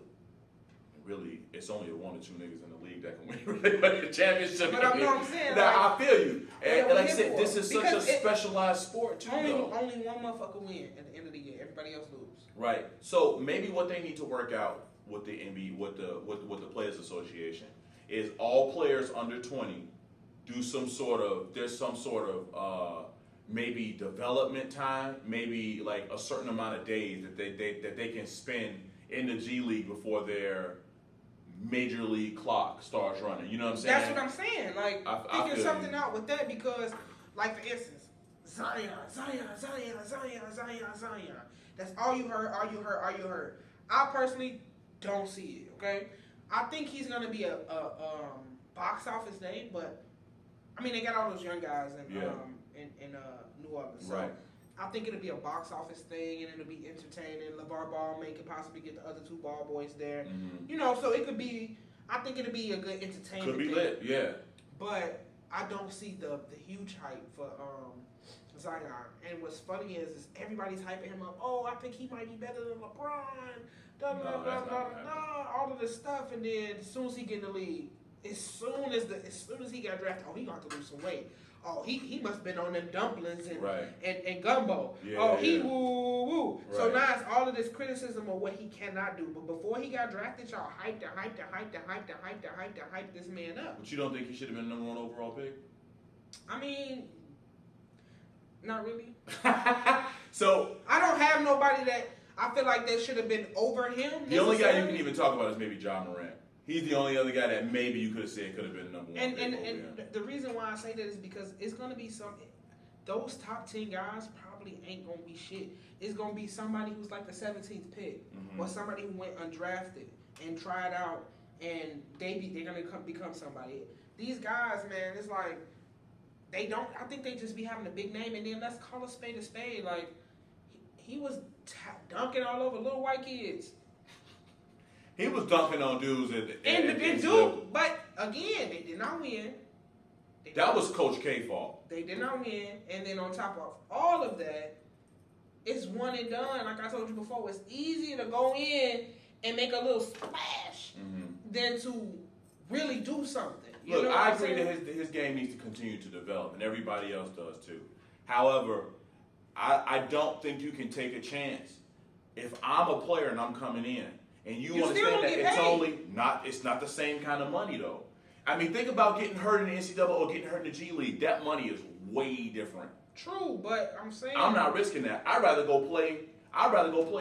Really, it's only one or two niggas in the league that can win the championship. But I know what I'm saying. Now, I feel you. And like I said, for? this is such a specialized sport too, only though. Only one motherfucker win at the end of the year. Everybody else lose. Right. So maybe what they need to work out with the NBA, with the Players Association, is all players under 20 do some sort of maybe development time, maybe like a certain amount of days that they can spend in the G League before their major league clock starts running. You know what I'm saying? That's what I'm saying. Like, figure something out with that because, like, for instance, Zion. That's all you heard. I personally don't see it, okay? I think he's going to be a box office name, but, I mean, they got all those young guys in New Orleans. So right. I think it'll be a box office thing, and it'll be entertaining. LeVar Ball may could possibly get the other two ball boys there. Mm-hmm. You know, so it could be, I think it'll be a good entertainment Could be thing. lit, yeah. But I don't see the huge hype for Zion. And what's funny is everybody's hyping him up. Oh, I think he might be better than LeBron. All of this stuff, and then as soon as he get in the league, as soon as he got drafted, he got to lose some weight. Oh, he must have been on them dumplings and gumbo. Woo. Right. So now it's all of this criticism of what he cannot do. But before he got drafted, y'all hyped this man up. But you don't think he should have been number one overall pick? I mean, not really. So I don't have nobody that I feel like that should have been over him. The only guy you can even talk about is maybe Ja Morant. He's the only other guy that maybe you could have said could have been number one. And the reason why I say that is because it's going to be those top 10 guys probably ain't going to be shit. It's going to be somebody who's like the 17th pick or somebody who went undrafted and tried out and they're going to become somebody. These guys, man, it's like I think they just be having a big name and then let's call a spade a spade. Like, he was dunking all over little white kids. He was dunking on dudes but again, they did not win. That was Coach K's fault. They did not win, and then on top of all of that, it's one and done. Like I told you before, it's easier to go in and make a little splash than to really do something. Look, I agree that his game needs to continue to develop, and everybody else does too. However, I don't think you can take a chance. If I'm a player and I'm coming in, and you understand that it's not the same kind of money though. I mean, think about getting hurt in the NCAA or getting hurt in the G League. That money is way different. True, but I'm saying I'm not risking that. I'd rather go play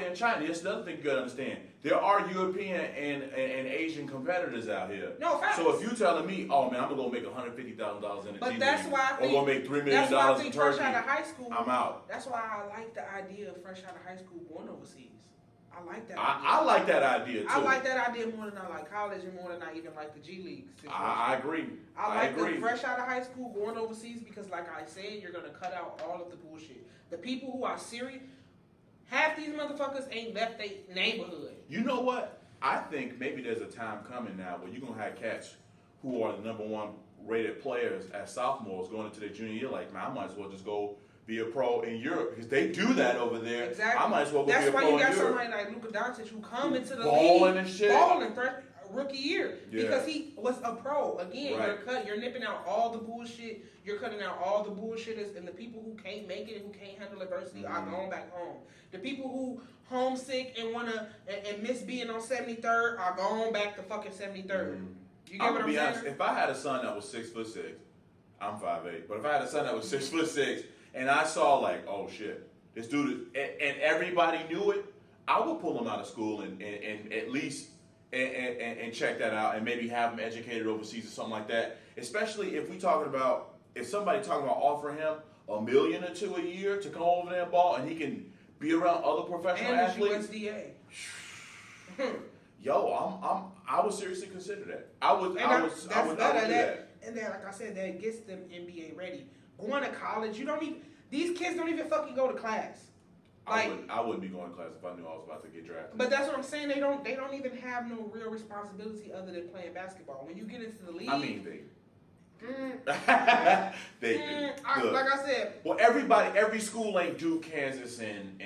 in China. That's another thing you gotta understand. There are European and Asian competitors out here. No, facts. So if you're telling me, oh man, I'm gonna go make $150,000 in the G League, or gonna make $3 million in Turkey, fresh out of high school, I'm out. That's why I like the idea of fresh out of high school going overseas. I like that. I like that idea too. I like that idea more than I like college and more than I even like the G League situation. I agree. I agree. The fresh out of high school going overseas because, like I said, you're gonna cut out all of the bullshit. The people who are serious, half these motherfuckers ain't left their neighborhood. You know what? I think maybe there's a time coming now where you're gonna have cats who are the number one rated players as sophomores going into their junior year. Like, man, I might as well just go be a pro in Europe because they do that over there. Exactly. I might as well go be a pro in Europe. That's why you got somebody like Luka Doncic who come into the balling league and shit, balling first rookie year because he was a pro. Again, you're nipping out all the bullshit. You're cutting out all the bullshitters and the people who can't make it and who can't handle adversity are going back home. The people who homesick and wanna and miss being on 73rd are going back to fucking 73rd. You get what I'm saying? Honest, if I had a son that was 6'6", I'm 5'8", but if I had a son that was 6'6", and I saw like, oh shit, this dude is, and everybody knew it, I would pull him out of school and at least and check that out and maybe have him educated overseas or something like that. Especially if somebody talking about offering him $1 million or $2 million a year to come over there and ball, and he can be around other professional athletes. USDA. Yo, I would seriously consider that. I would do that. And then, like I said, that gets them NBA ready. Going to college, these kids don't even fucking go to class. Like, I wouldn't be going to class if I knew I was about to get drafted. But that's what I'm saying. They don't even have no real responsibility other than playing basketball. When you get into the league, I mean, Like I said. Well, every school ain't Duke, Kansas, and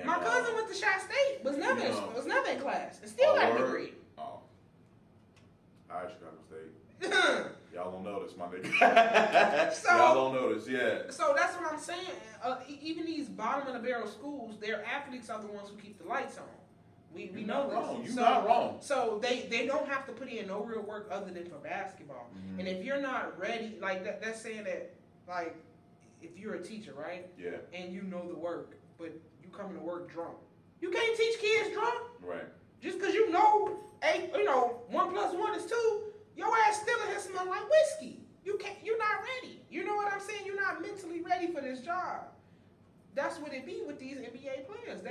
my cousin went to Shot State. Was never in class, and still got a degree. Oh, all right, Chicago State. Y'all don't notice, my nigga. Y'all don't notice, yeah. So that's what I'm saying. Even these bottom of the barrel schools, their athletes are the ones who keep the lights on. We know this. You're not wrong. So they don't have to put in no real work other than for basketball. Mm-hmm. And if you're not ready, like that's saying that, like, if you're a teacher, right? Yeah. And you know the work, but you coming to work drunk. You can't teach kids drunk. Right. Just because you know 1 + 1 is 2, your ass still in here smell like whiskey. You're not ready. You know what I'm saying? You're not mentally ready for this job. That's what it be with these NBA players.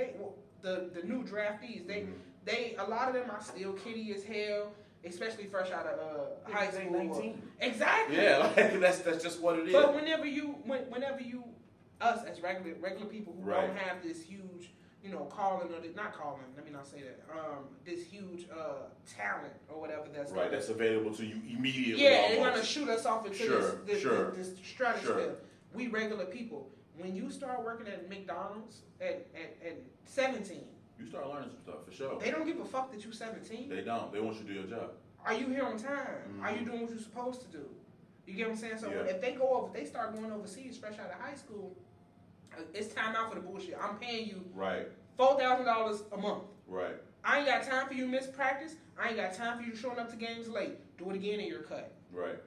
The new draftees, they a lot of them are still kiddie as hell, especially fresh out of high school. 19. Exactly. Yeah, like that's just what it is. But whenever you us as regular people who don't have this huge, calling or not calling, let me not say that. This huge talent or whatever that's available to you immediately. Yeah, they're gonna shoot us off into this stratosphere. Sure. We regular people. When you start working at McDonald's at 17, you start learning some stuff for sure. They don't give a fuck that you 17. They don't. They want you to do your job. Are you here on time? Mm-hmm. Are you doing what you're supposed to do? You get what I'm saying? So if they start going overseas fresh out of high school, it's time out for the bullshit. I'm paying you $4,000 a month. Right. I ain't got time for you to miss practice. I ain't got time for you showing up to games late. Do it again and you're cut. Right.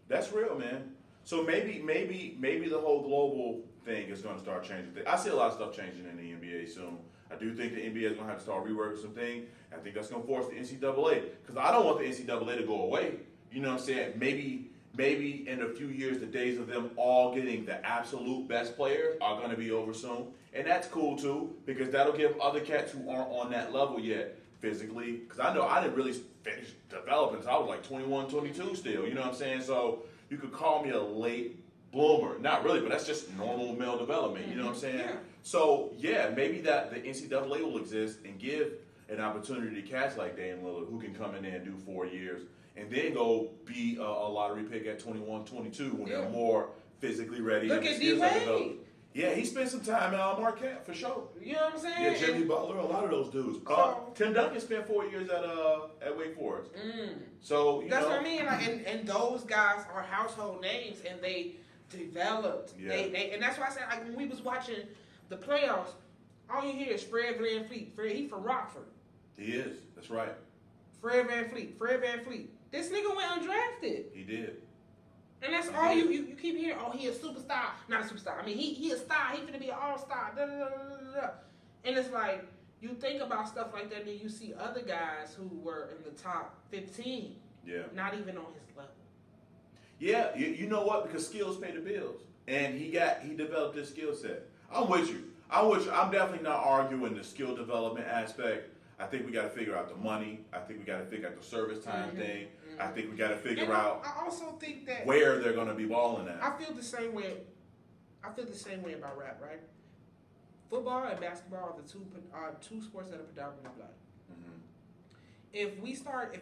That's real, man. So maybe the whole global thing is going to start changing. I see a lot of stuff changing in the NBA soon. I do think the NBA is going to have to start reworking some things. I think that's going to force the NCAA, because I don't want the NCAA to go away. You know what I'm saying? Maybe in a few years, the days of them all getting the absolute best players are going to be over soon. And that's cool too, because that'll give other cats who aren't on that level yet physically, because I know I didn't really finish developing until I was like 21, 22 still. You know what I'm saying? So you could call me a late bloomer. Not really, but that's just normal male development. You know what I'm saying? Yeah. So, maybe that the NCAA will exist and give an opportunity to cats like Dame Lillard, who can come in there and do 4 years and then go be a lottery pick at 21, 22 when they're more physically ready. Look at D-Wade. Yeah, he spent some time at Marquette, for sure. You know what I'm saying? Yeah, Jimmy Butler, a lot of those dudes. Tim Duncan spent 4 years at Wake Forest. So, that's what I mean. Like, and those guys are household names, and they developed. Yeah. They and that's why I said, like, when we was watching the playoffs, all you hear is Fred VanVleet. He from Rockford. He is. That's right. Fred VanVleet. This nigga went undrafted. He did. And that's all you keep hearing. Oh, he a superstar. Not a superstar. I mean, he a star. He finna be an all-star. Da, da, da, da, da. And it's like, you think about stuff like that, and then you see other guys who were in the top 15. Yeah. Not even on his level. Yeah, you know what? Because skills pay the bills. And he developed this skill set. I'm with you. I'm definitely not arguing the skill development aspect. I think we got to figure out the money. I think we got to figure out the service time thing. I think we got to figure out. I also think that where they're going to be balling at. I feel the same way about rap, right? Football and basketball are two sports that are predominantly black. Mm-hmm. If we start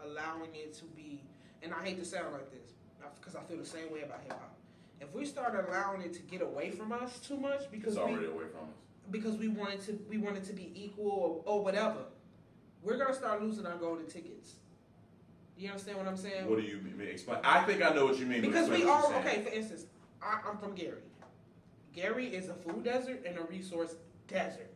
allowing it to be, and I hate to sound like this because I feel the same way about hip hop. If we start allowing it to get away from us too much because it's already away from us. Because we want it to be equal or whatever, we're gonna start losing our golden tickets. You understand what I'm saying? What do you mean? Explain. I think I know what you mean. Because we all okay. For instance, I'm from Gary. Gary is a food desert and a resource desert.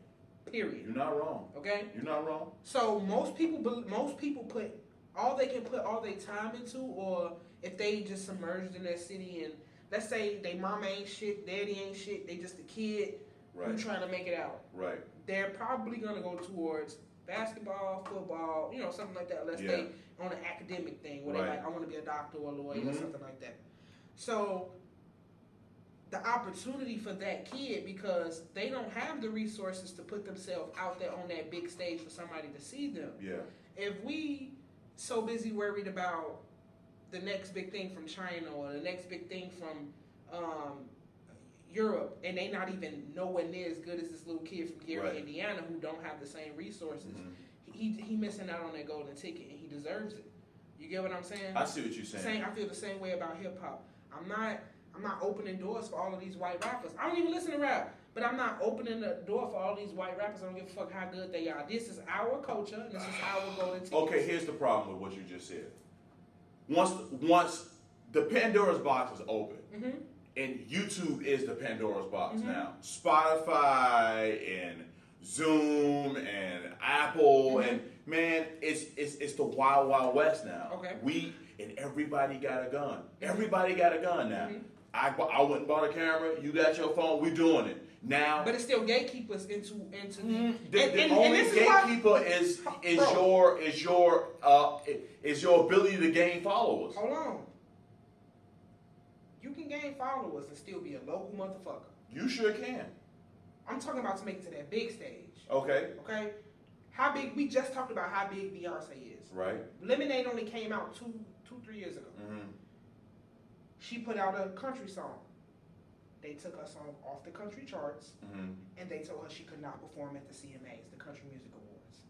Period. You're not wrong. Okay. You're not wrong. So most people put all they can put all their time into, or if they just submerged in that city and let's say they mama ain't shit, daddy ain't shit, they just a kid. Right. Who's trying to make it out. Right. They're probably going to go towards basketball, football, something like that. Unless they on an academic thing where they're like, I want to be a doctor or a lawyer or something like that. So the opportunity for that kid, because they don't have the resources to put themselves out there on that big stage for somebody to see them. Yeah. If we so busy worried about the next big thing from China or the next big thing from Europe, and they not even nowhere near as good as this little kid from Gary, Indiana, who don't have the same resources. Mm-hmm. He missing out on that golden ticket, and he deserves it. You get what I'm saying? I see what you're saying. I feel the same way about hip hop. I'm not opening doors for all of these white rappers. I don't even listen to rap, but I'm not opening the door for all these white rappers. I don't give a fuck how good they are. This is our culture. And this is our golden ticket. Okay, here's the problem with what you just said. Once the Pandora's box is open, and YouTube is the Pandora's box now. Spotify and Zoom and Apple and man, it's the wild wild west now. Okay. And everybody got a gun. Everybody got a gun now. I went and bought a camera. You got your phone. We doing it now. But it's still gatekeepers into the only gatekeeper is your ability to gain followers. Hold on. You can gain followers and still be a local motherfucker. You sure can. I'm talking about to make it to that big stage. Okay. Okay. How big? We just talked about how big Beyonce is. Right. Lemonade only came out 3 years ago. She put out a country song. They took her song off the country charts, and they told her she could not perform at the CMAs, the Country Music Awards.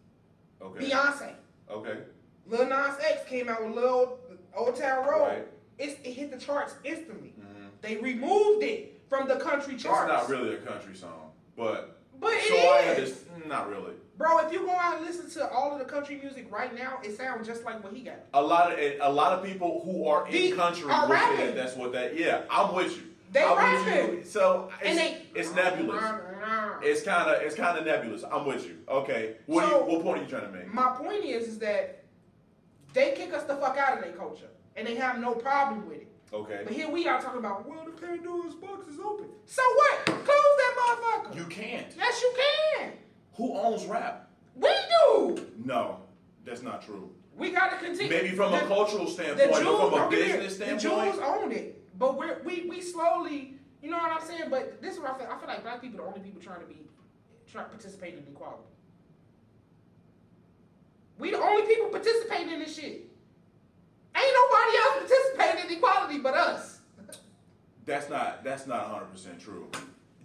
Okay. Beyonce. Okay. Lil Nas X came out with Lil Old Town Road. Right. It hit the charts instantly. They removed it from the country charts. It's not really a country song, but it is. Not really. Bro, if you go out and listen to all of the country music right now, it sounds just like what he got. A lot of people who are in country will say that that's what that. Yeah, I'm with you. They rapping. So it's nebulous. It's kind of nebulous. I'm with you. Okay. What point are you trying to make? My point is that they kick us the fuck out of their culture, and they have no problem with it. Okay. But here we are talking about, well, the Pandora's box is open. So what? Close that motherfucker. You can't. Yes, you can. Who owns rap? We do. No, that's not true. We got to continue. Maybe from a cultural standpoint, but from a business standpoint. The Jews own it, but we slowly, you know what I'm saying? But this is what I feel. I feel like black people are the only people trying to participate in equality. We the only people participating in this shit. Ain't nobody else participating in equality but us. That's not 100% true.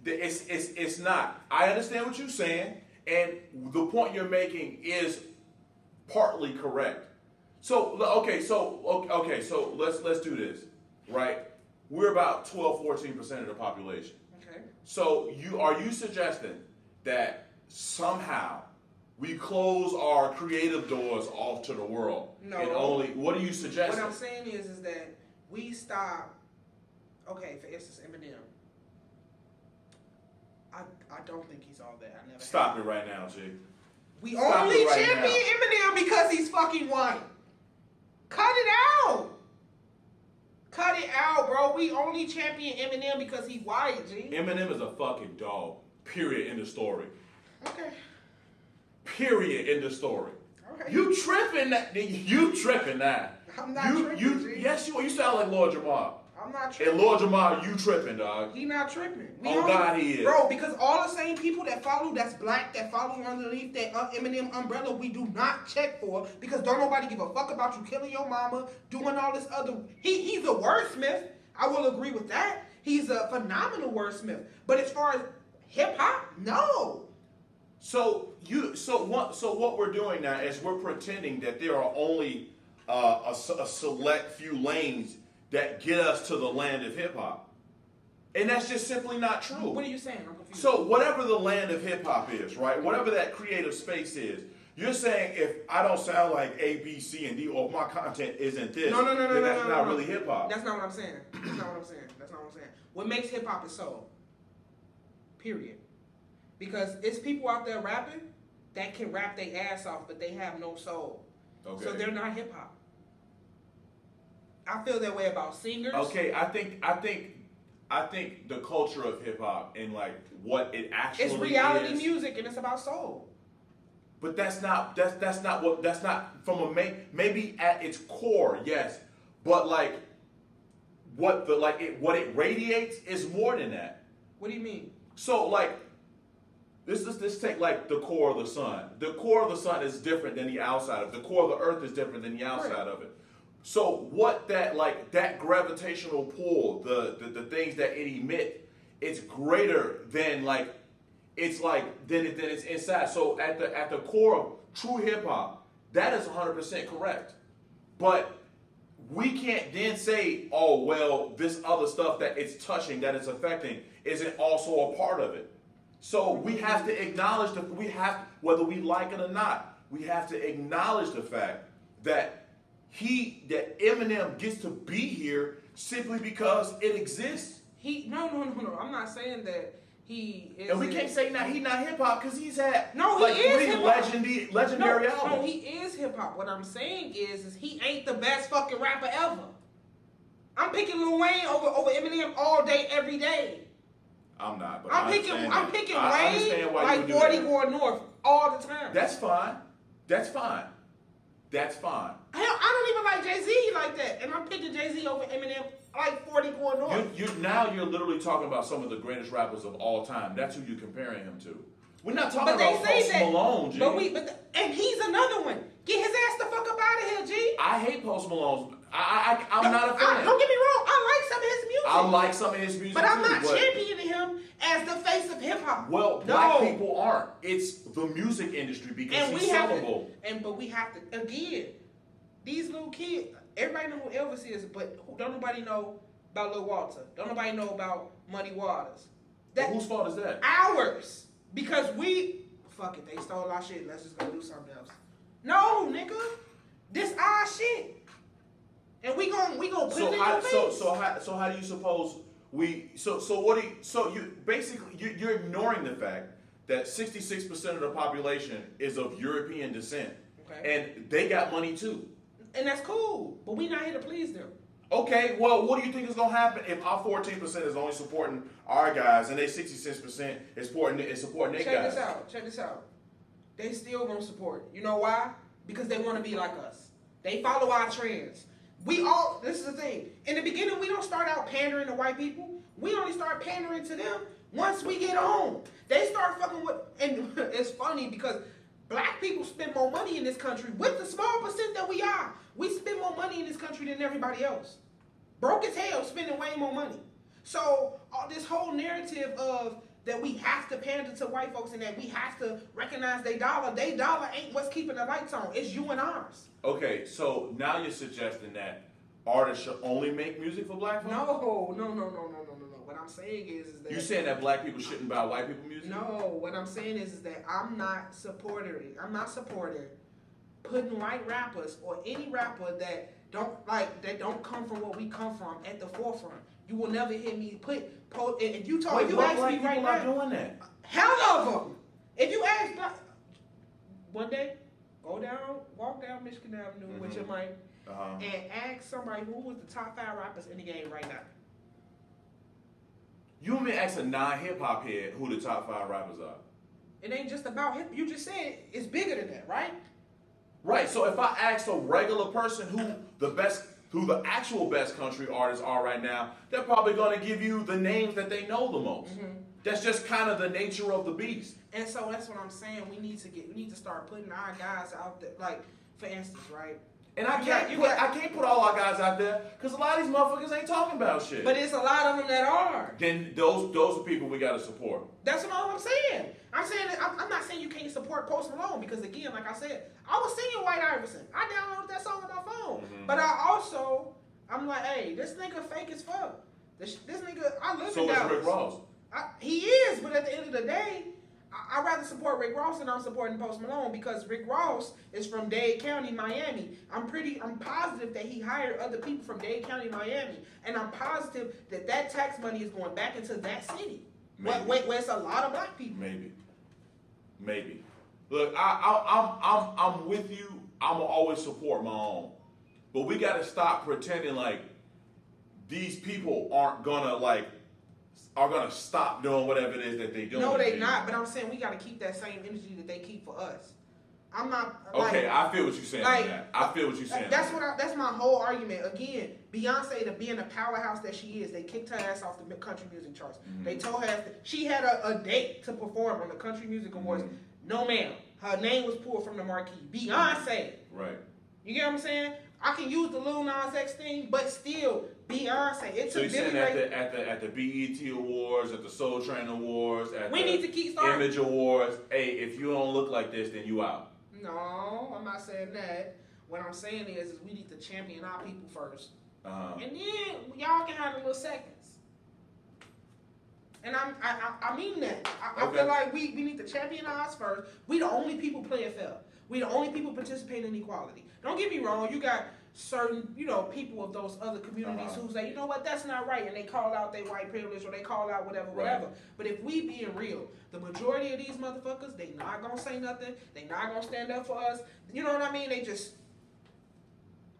It's not. I understand what you're saying, and the point you're making is partly correct. So let's do this, right? We're about 12-14% of the population. Okay. So are you suggesting that somehow we close our creative doors off to the world? No. And what are you suggesting? What I'm saying is that we stop. Okay, for instance, Eminem. I don't think he's all that. I never. Stop it right now, G. We only champion Eminem because he's fucking white. Cut it out. Cut it out, bro. We only champion Eminem because he's white, G. Eminem is a fucking dog. Period. In the story. Okay. Period. In the story. Okay. You tripping now. I'm not tripping, G. Yes, you are. You sound like Lord Jamar. I'm not tripping. And Lord Jamar, you tripping, dog. He not tripping. God, he is. Bro, because all the same people that's black, that follow underneath that Eminem umbrella, we do not check for because don't nobody give a fuck about you killing your mama, doing all this other. He's a wordsmith. I will agree with that. He's a phenomenal wordsmith. But as far as hip hop, no. So what we're doing now is we're pretending that there are only a select few lanes that get us to the land of hip hop. And that's just simply not true. What are you saying? I'm confused. So whatever the land of hip hop is, right? Whatever that creative space is, you're saying if I don't sound like A, B, C, and D, or if my content isn't this, then that's not really hip hop. That's not what I'm saying. That's not what I'm saying. What makes hip hop is soul. Period. Because it's people out there rapping that can rap their ass off, but they have no soul. Okay. So they're not hip hop. I feel that way about singers. Okay, I think the culture of hip hop and like what it actually is. It's reality music and it's about soul. But that's not from a maybe at its core, yes. But like what it radiates is more than that. What do you mean? So like let's take like the core of the sun. The core of the sun is different than the outside of it. The core of the earth is different than the outside of it. So what that gravitational pull, the things that it emits, it's greater than than it's inside. So at the core of true hip hop, that is 100% correct. But we can't then say, oh, well, this other stuff that it's touching, that it's affecting, isn't also a part of it. So we have to acknowledge whether we like it or not, we have to acknowledge the fact that Eminem gets to be here simply because it exists. No. I'm not saying that he is. And we can't say he's not hip hop because he's had he is hip hop. Legendary albums. No, he is hip hop. What I'm saying is he ain't the best fucking rapper ever. I'm picking Lil Wayne over Eminem all day, every day. I'm not, but I'm picking Wayne like 40 going north all the time. That's fine. Hell, I don't even like Jay-Z like that, and I'm picking Jay-Z over Eminem like 40 going north. Now you're literally talking about some of the greatest rappers of all time. That's who you're comparing him to. We're not talking about Post Malone, G. And he's another one. Get his ass the fuck up out of here, G. I hate Post Malone. I'm not a fan. Don't get me wrong. I like some of his music. I like some of his music but I'm not championing him as the face of hip hop. Well, black people aren't. It's the music industry because he's sellable. But we have to again. These little kids, everybody know who Elvis is, but don't nobody know about Lil Walter. Don't nobody know about Muddy Waters. Whose fault is that? Ours. Because fuck it, they stole our shit. Let's just go do something else. No, nigga. This our shit. And we gon' put it in your face. So how do you suppose you're ignoring the fact that 66% of the population is of European descent. Okay. And they got money too. And that's cool, but we not here to please them. Okay, well, what do you think is going to happen if our 14% is only supporting our guys and they 66% is supporting their guys? Check this out. They still going to support. You know why? Because they want to be like us. They follow our trends. This is the thing. In the beginning, we don't start out pandering to white people. We only start pandering to them once we get on. They start fucking with, and it's funny because black people spend more money in this country with the small percent that we are. We spend more money in this country than everybody else. Broke as hell, spending way more money. So this whole narrative of that we have to pander to white folks and that we have to recognize they dollar ain't what's keeping the lights on. It's you and ours. Okay, so now you're suggesting that artists should only make music for black folks? No. What I'm saying is that... You're saying that black people shouldn't buy white people music? No, what I'm saying is that I'm not supporting putting white rappers or any rapper that don't come from what we come from at the forefront. You will never hear me if you talk, you ask me right now. Doing that? Hell of them. If you ask one day, walk down Michigan Avenue with your mic and ask somebody who was the top 5 rappers in the game right now. You want me to ask a non-hip hop head who the top 5 rappers are? It ain't just about hip. You just said it's bigger than that, right? Right. So if I ask a regular person who the actual best country artists are right now, they're probably going to give you the names that they know the most. Mm-hmm. That's just kind of the nature of the beast. And so that's what I'm saying. We need to start putting our guys out there. Like, for instance, right? And I can't put all our guys out there because a lot of these motherfuckers ain't talking about shit. But it's a lot of them that are. Then those are people we gotta support. That's all I'm saying. I'm not saying you can't support Post Malone because again, like I said, I was singing White Iverson. I downloaded that song on my phone. Mm-hmm. But I'm like, hey, this nigga fake as fuck. This nigga, I live in Dallas. So is Rick Ross. He is, but at the end of the day, I'd rather support Rick Ross than I'm supporting Post Malone because Rick Ross is from Dade County, Miami. I'm positive that he hired other people from Dade County, Miami, and I'm positive that tax money is going back into that city. Where it's a lot of black people. Maybe. Look, I'm with you. I'm always support my own, but we got to stop pretending like these people are gonna stop doing whatever it is that they do. No, they not. But I'm saying we gotta keep that same energy that they keep for us. I'm not. Okay, I feel what you're saying. I feel what you're saying. That's my whole argument. Again, Beyonce, being the powerhouse that she is, they kicked her ass off the country music charts. Mm-hmm. They told her she had a date to perform on the Country Music Awards. Mm-hmm. No, ma'am. Her name was pulled from the marquee. Beyonce. Right. You get what I'm saying? I can use the Lil Nas X thing, but still, Beyonce. So you're saying at the BET Awards, at the Soul Train Awards, we need to keep starting. Image Awards, hey, if you don't look like this, then you out. No, I'm not saying that. What I'm saying is we need to champion our people first. Uh-huh. And then y'all can have the little seconds. And I mean that. I feel like we need to champion ours first. We the only people playing fair. We the only people participating in equality. Don't get me wrong, you got certain, people of those other communities who say, you know what, that's not right, and they call out their white privilege or they call out whatever. But if we being real, the majority of these motherfuckers, they not gonna say nothing, they not gonna stand up for us. You know what I mean? They just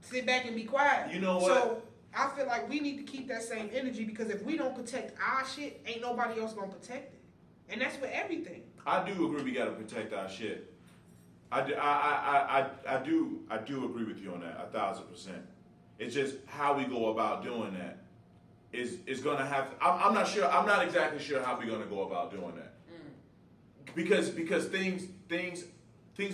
sit back and be quiet. You know what? So I feel like we need to keep that same energy, because if we don't protect our shit, ain't nobody else gonna protect it. And that's with everything. I do agree we gotta protect our shit. I do agree with you on that 1,000%. It's just how we go about doing that is gonna have. I'm not sure. I'm not exactly sure how we're gonna go about doing that. Because things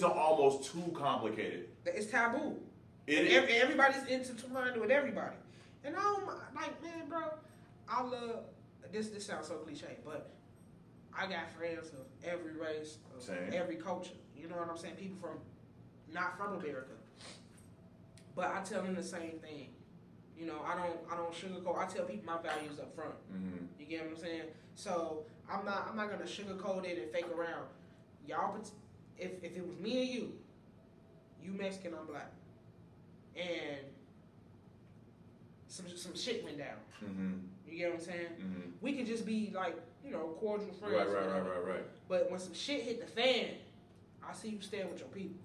are almost too complicated. It's taboo. Everybody's intertwined with everybody. And I'm like, man, bro, I love this. This sounds so cliche, but I got friends of every race, of every culture. You know what I'm saying? People not from America. But I tell them the same thing. I don't sugarcoat. I tell people my values up front. Mm-hmm. You get what I'm saying? So I'm not gonna sugarcoat it and fake around. Y'all, if it was me and you Mexican, I'm black, and some shit went down. Mm-hmm. You get what I'm saying? Mm-hmm. We could just be like, cordial friends. Right. But when some shit hit the fan, I see you stand with your people.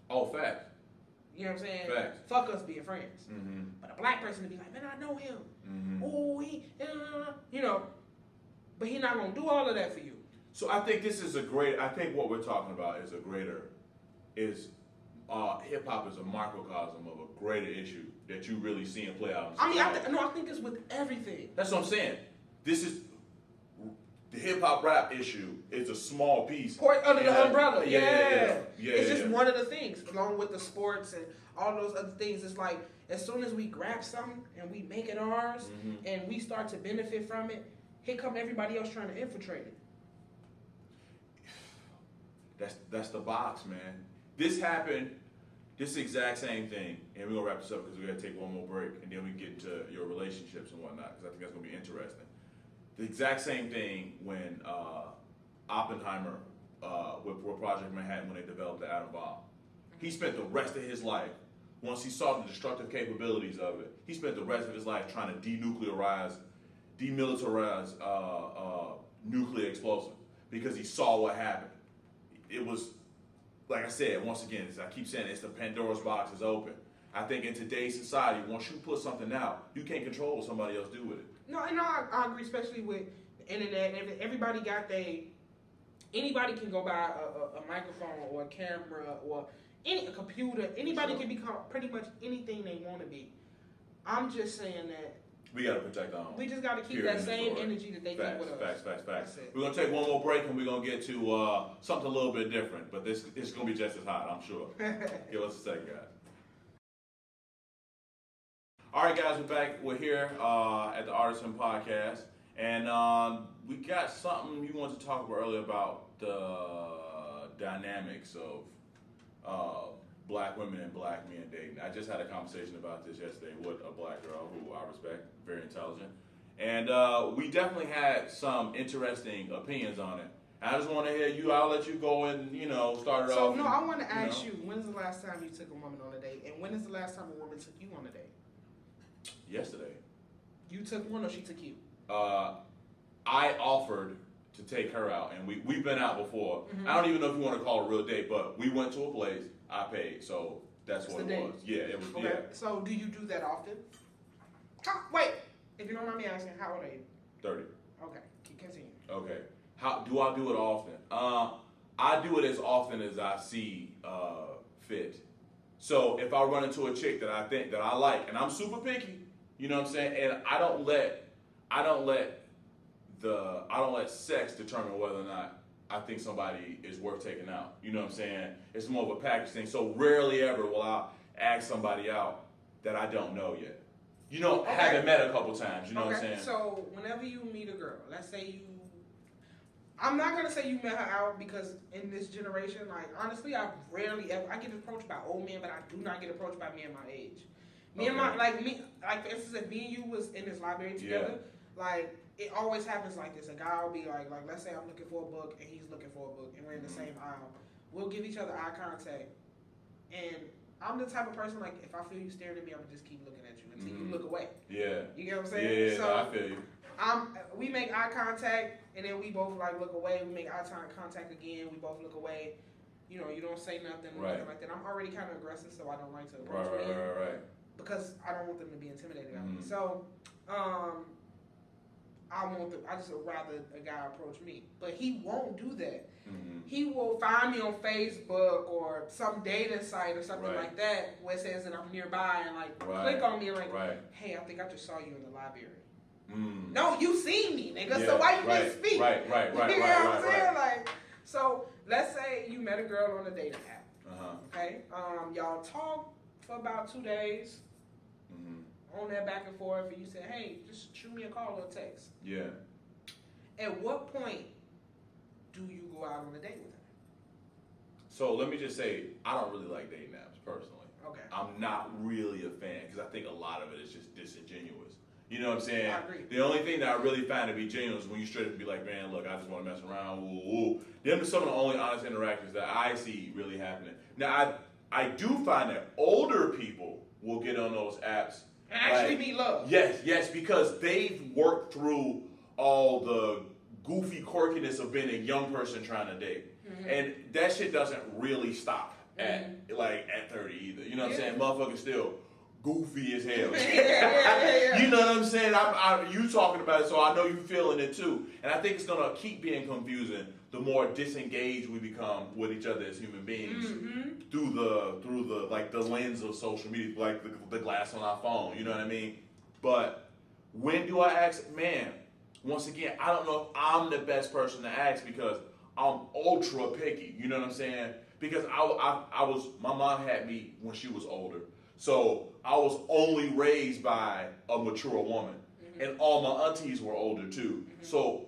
Oh, facts. You know what I'm saying? Facts. Fuck us being friends. Mm-hmm. But a black person to be like, man, I know him. Mm-hmm. Oh, but he not gonna do all of that for you. So I think I think what we're talking about is hip hop is a microcosm of a greater issue that you really see and play out in society. I think it's with everything. That's what I'm saying. The hip hop rap issue is a small piece. Under the umbrella. Yeah. It's just yeah. one of the things, along with the sports and all those other things. It's like, as soon as we grab something and we make it ours, mm-hmm. and we start to benefit from it, here come everybody else trying to infiltrate it. That's the box, man. This happened, this exact same thing, and we're gonna wrap this up because we gotta take one more break, and then we get into your relationships and whatnot, because I think that's gonna be interesting. The exact same thing when Oppenheimer with Project Manhattan, when they developed the atom bomb. He spent the rest of his life, once he saw the destructive capabilities of it, he spent the rest of his life trying to demilitarize nuclear explosive, because he saw what happened. It was, like I said, once again, I keep saying it's the Pandora's box is open. I think in today's society, once you put something out, you can't control what somebody else do with it. No, I agree, especially with the internet. Everybody anybody can go buy a microphone or a camera or a computer. Anybody can become pretty much anything they want to be. I'm just saying that we got to protect our own. We just got to keep that same energy that they get with us. Facts. We're going to take one more break, and we're going to get to something a little bit different, but this is going to be just as hot, I'm sure. Give us a second, guys. All right, guys, we're back. We're here at the Rtisan podcast, and we got something you wanted to talk about earlier about the dynamics of black women and black men dating. I just had a conversation about this yesterday with a black girl who I respect, very intelligent, and we definitely had some interesting opinions on it. I just want to hear you. I'll let you go and start it off. So I want to ask you, when's the last time you took a woman on a date, and when is the last time a woman took you on a date? Yesterday. You took one or she took you? I offered to take her out, and we've been out before. Mm-hmm. I don't even know if you want to call it a real date, but we went to a place, I paid, so that's what it was. Yeah, it was, okay. Yeah. So do you do that often? Wait, if you don't mind me asking, how old are you? 30. Okay, continue. Okay. How do I do it often? I do it as often as I see fit. So if I run into a chick that I think that I like, and I'm super picky, you know what I'm saying, and I don't let sex determine whether or not I think somebody is worth taking out. You know what I'm saying? It's more of a package thing. So rarely ever will I ask somebody out that I don't know yet. I haven't met a couple times. You know what I'm saying? So whenever you meet a girl, let's say I'm not gonna say you met her out because in this generation, like honestly, I rarely ever I get approached by old men, but I do not get approached by men my age. Me and my like for instance, if me and you was in this library together, like it always happens like this. A guy will be like let's say I'm looking for a book and he's looking for a book and we're in the same aisle. We'll give each other eye contact, and I'm the type of person like if I feel you staring at me, I'm gonna just keep looking at you until you look away. Yeah. You get what I'm saying? Yeah, so no, I feel you. We make eye contact, and then we both like look away. We make eye contact again. We both look away. You know, you don't say nothing, nothing like that. I'm already kind of aggressive, so I don't like to approach men because I don't want them to be intimidated by me. So, I just would rather a guy approach me, but he won't do that. He will find me on Facebook or some dating site or something like that where it says that I'm nearby and like click on me and like, hey, I think I just saw you in the library. No, you seen me, nigga. So why you didn't speak? Right. You know what I'm saying? Like, so let's say you met a girl on a dating app. Okay. Y'all talk for about 2 days. On that back and forth, and you say, hey, just shoot me a call or a text. Yeah. At what point do you go out on a date with her? So let me just say, I don't really like dating apps personally. Okay. I'm not really a fan because I think a lot of it is just disingenuous. You know what I'm saying? I agree. The only thing that I really find to be genuine is when you straight up be like, man, look, I just want to mess around. Woo. Them are some of the only honest interactions that I see really happening. Now, I do find that older people will get on those apps and actually be loved. Yes, because they've worked through all the goofy quirkiness of being a young person trying to date. And that shit doesn't really stop at 30 either. You know what I'm saying? Motherfuckers still goofy as hell. You know what I'm saying? You talking about it, so I know you feeling it too. And I think it's gonna keep being confusing the more disengaged we become with each other as human beings through the like the lens of social media, like the glass on our phone. You know what I mean? But when do I ask? Man, once again, I don't know if I'm the best person to ask because I'm ultra picky. You know what I'm saying? Because my mom had me when she was older. So I was only raised by a mature woman. And all my aunties were older too. So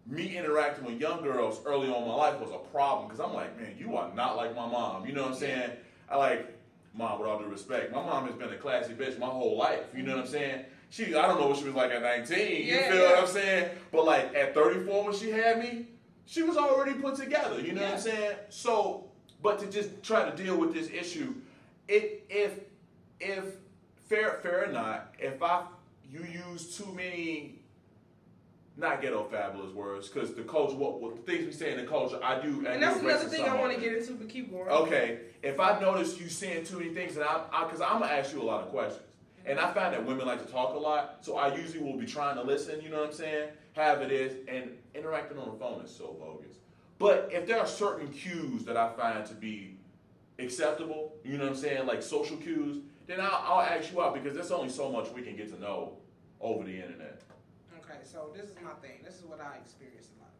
me interacting with young girls early on in my life was a problem because I'm like, man, you are not like my mom. You know what I'm saying? I like, mom, with all due respect, my mom has been a classy bitch my whole life. You know what I'm saying? I don't know what she was like at 19. You feel what I'm saying? But like at 34 when she had me, she was already put together. You know what I'm saying? So, but to just try to deal with this issue, if fair or not, if you use too many, not ghetto fabulous words, because the culture, what the things we say in the culture, I do. And that's another thing I want to get into, but keep going. Okay, if I notice you saying too many things, and because I'm gonna ask you a lot of questions, and I find that women like to talk a lot, so I usually will be trying to listen. You know what I'm saying? Have it is, and interacting on the phone is so bogus. But if there are certain cues that I find to be acceptable, you know what I'm saying, like social cues, then I'll ask you out because there's only so much we can get to know over the internet. Okay, so this is my thing. This is what I experience a lot.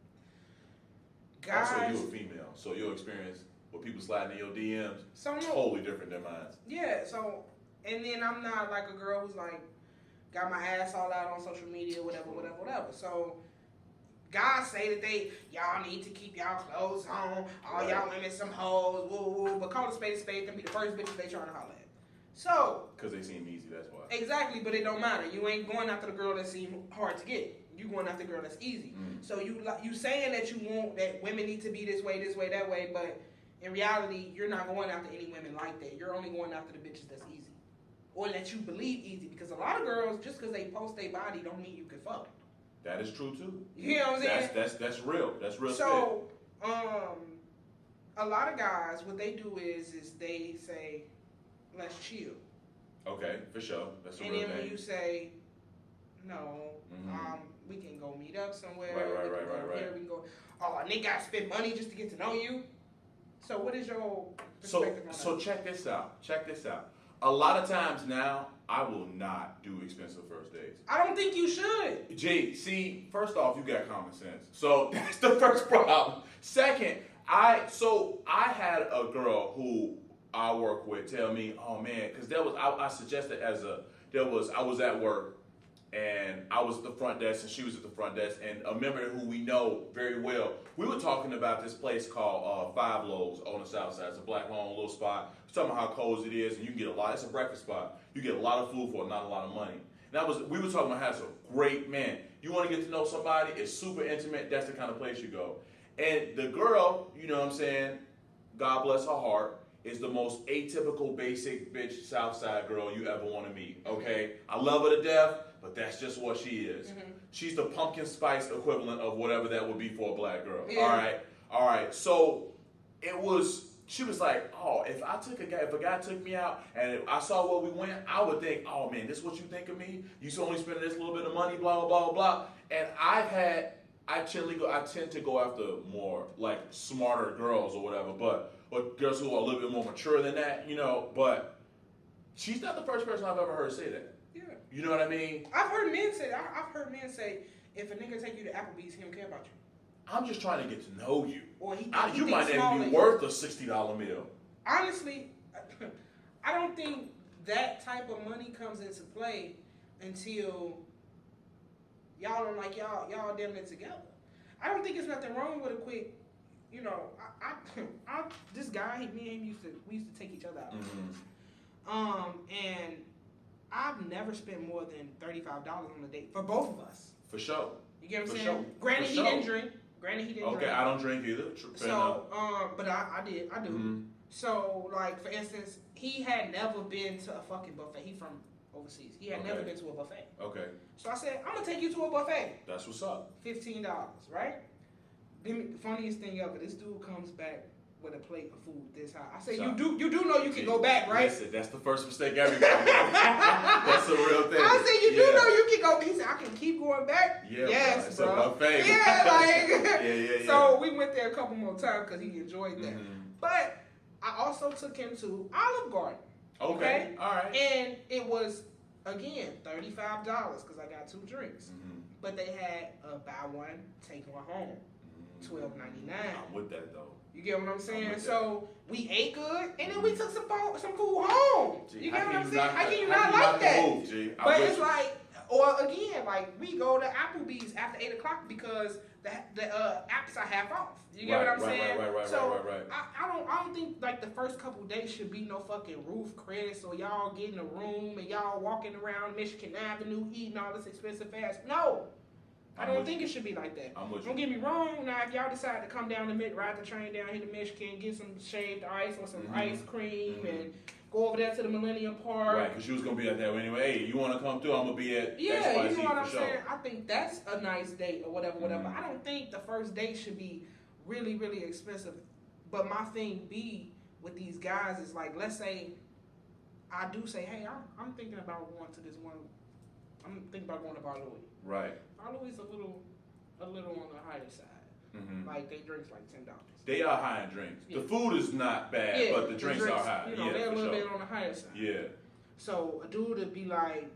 Guys, Guys, also, you're a female, so your experience with people sliding in your DMs totally different than mine. Yeah, so, and then I'm not like a girl who's like, got my ass all out on social media, whatever. So, guys say that y'all need to keep y'all clothes on, all y'all women some hoes, woo, but call a spade, can be the first bitches they trying to holler at. So, because they seem easy, that's why. Exactly, but it don't matter. You ain't going after the girl that seem hard to get. You going after the girl that's easy. So you saying that you want that women need to be this way, that way, but in reality, you're not going after any women like that. You're only going after the bitches that's easy, or that you believe easy. Because a lot of girls, just because they post their body, don't mean you can fuck. That is true too. You know what I'm saying? That's real. That's real. So, a lot of guys, what they do is they say, let's chill. Okay, for sure. That's a real thing. And then when you say, no, we can go meet up somewhere. Right. Here, we can go. Oh, a nigga gotta spend money just to get to know you. So what is your perspective on that? So check this out. A lot of times now, I will not do expensive first dates. I don't think you should. Gee, see, first off, you got common sense. So that's the first problem. Second, I had a girl who I work with tell me, oh man, because I suggested I was at work and I was at the front desk and she was at the front desk, and a member who we know very well, we were talking about this place called Five Loaves on the south side. It's a black-owned little spot. We're talking about how cozy it is, and you can get a lot. It's a breakfast spot. You get a lot of food for not a lot of money. And we were talking about how it's a great, man, you want to get to know somebody, it's super intimate, that's the kind of place you go. And the girl, you know what I'm saying, God bless her heart, is the most atypical, basic bitch Southside girl you ever want to meet, okay? I love her to death, but that's just what she is. Mm-hmm. She's the pumpkin spice equivalent of whatever that would be for a black girl, all right? So she was like, oh, if a guy took me out and I saw where we went, I would think, oh man, this is what you think of me? You only spending this little bit of money, blah, blah, blah, blah. And I tend to go after more like smarter girls or whatever, but girls who are a little bit more mature than that, you know, but she's not the first person I've ever heard say that. Yeah. You know what I mean? I've heard men say, if a nigga take you to Applebee's, he don't care about you. I'm just trying to get to know you. Or you might not even be worth a $60 meal. Honestly, I don't think that type of money comes into play until y'all are like y'all damn it together. I don't think there's nothing wrong with a quick, you know. This guy, me and him we used to take each other out. Mm-hmm. And I've never spent more than $35 on a date for both of us. For sure. You get what I'm saying? Sure. Granted, he didn't drink. Okay, I don't drink either. So, but I do. Mm-hmm. So, like, for instance, he had never been to a fucking buffet. He from overseas. He had never been to a buffet. Okay. So I said, I'm going to take you to a buffet. That's what's up. $15, right? The funniest thing ever, this dude comes back with a plate of food this high. I said, you do know you can go back, right? Listen, that's the first mistake everybody makes. That's a real thing. I said, you do know you can go. He said, I can keep going back? Yeah, yes, bro. It's a buffet. Yeah, like. yeah. So we went there a couple more times because he enjoyed that. Mm-hmm. But I also took him to Olive Garden. Okay. All right. And it was, again, $35 because I got 2 drinks. Mm-hmm. But they had a buy one, take one home. $12.99. I'm with that though. You get what I'm saying? So we ate good, and then we took some food home. You get what I'm saying? How can you not like that? But it's like, or again, like we go to Applebee's after 8 o'clock because the apps are half off. You get what I'm saying? Right. I don't think like the first couple days should be no fucking roof credits or y'all get in a room and y'all walking around Michigan Avenue eating all this expensive fast. No. I don't think it should be like that. Don't get me wrong. Now, if y'all decide to come down ride the train down here to Michigan, get some shaved ice or some ice cream, and go over there to the Millennium Park. Right, because you was going to be out there anyway. Hey, you want to come through? I'm going to be at XYZ, you know what I'm saying? I think that's a nice date or whatever. I don't think the first date should be really, really expensive. But my thing with these guys is like, let's say I do say, hey, I'm thinking about going to this one. I'm thinking about going to Bar Louie. Right. Bar Louie is a little on the higher side. Mm-hmm. Like they drinks like $10. They are high in drinks. Yeah. The food is not bad, but the drinks are high. You know, they're a little bit on the higher side. Yeah. So a dude would be like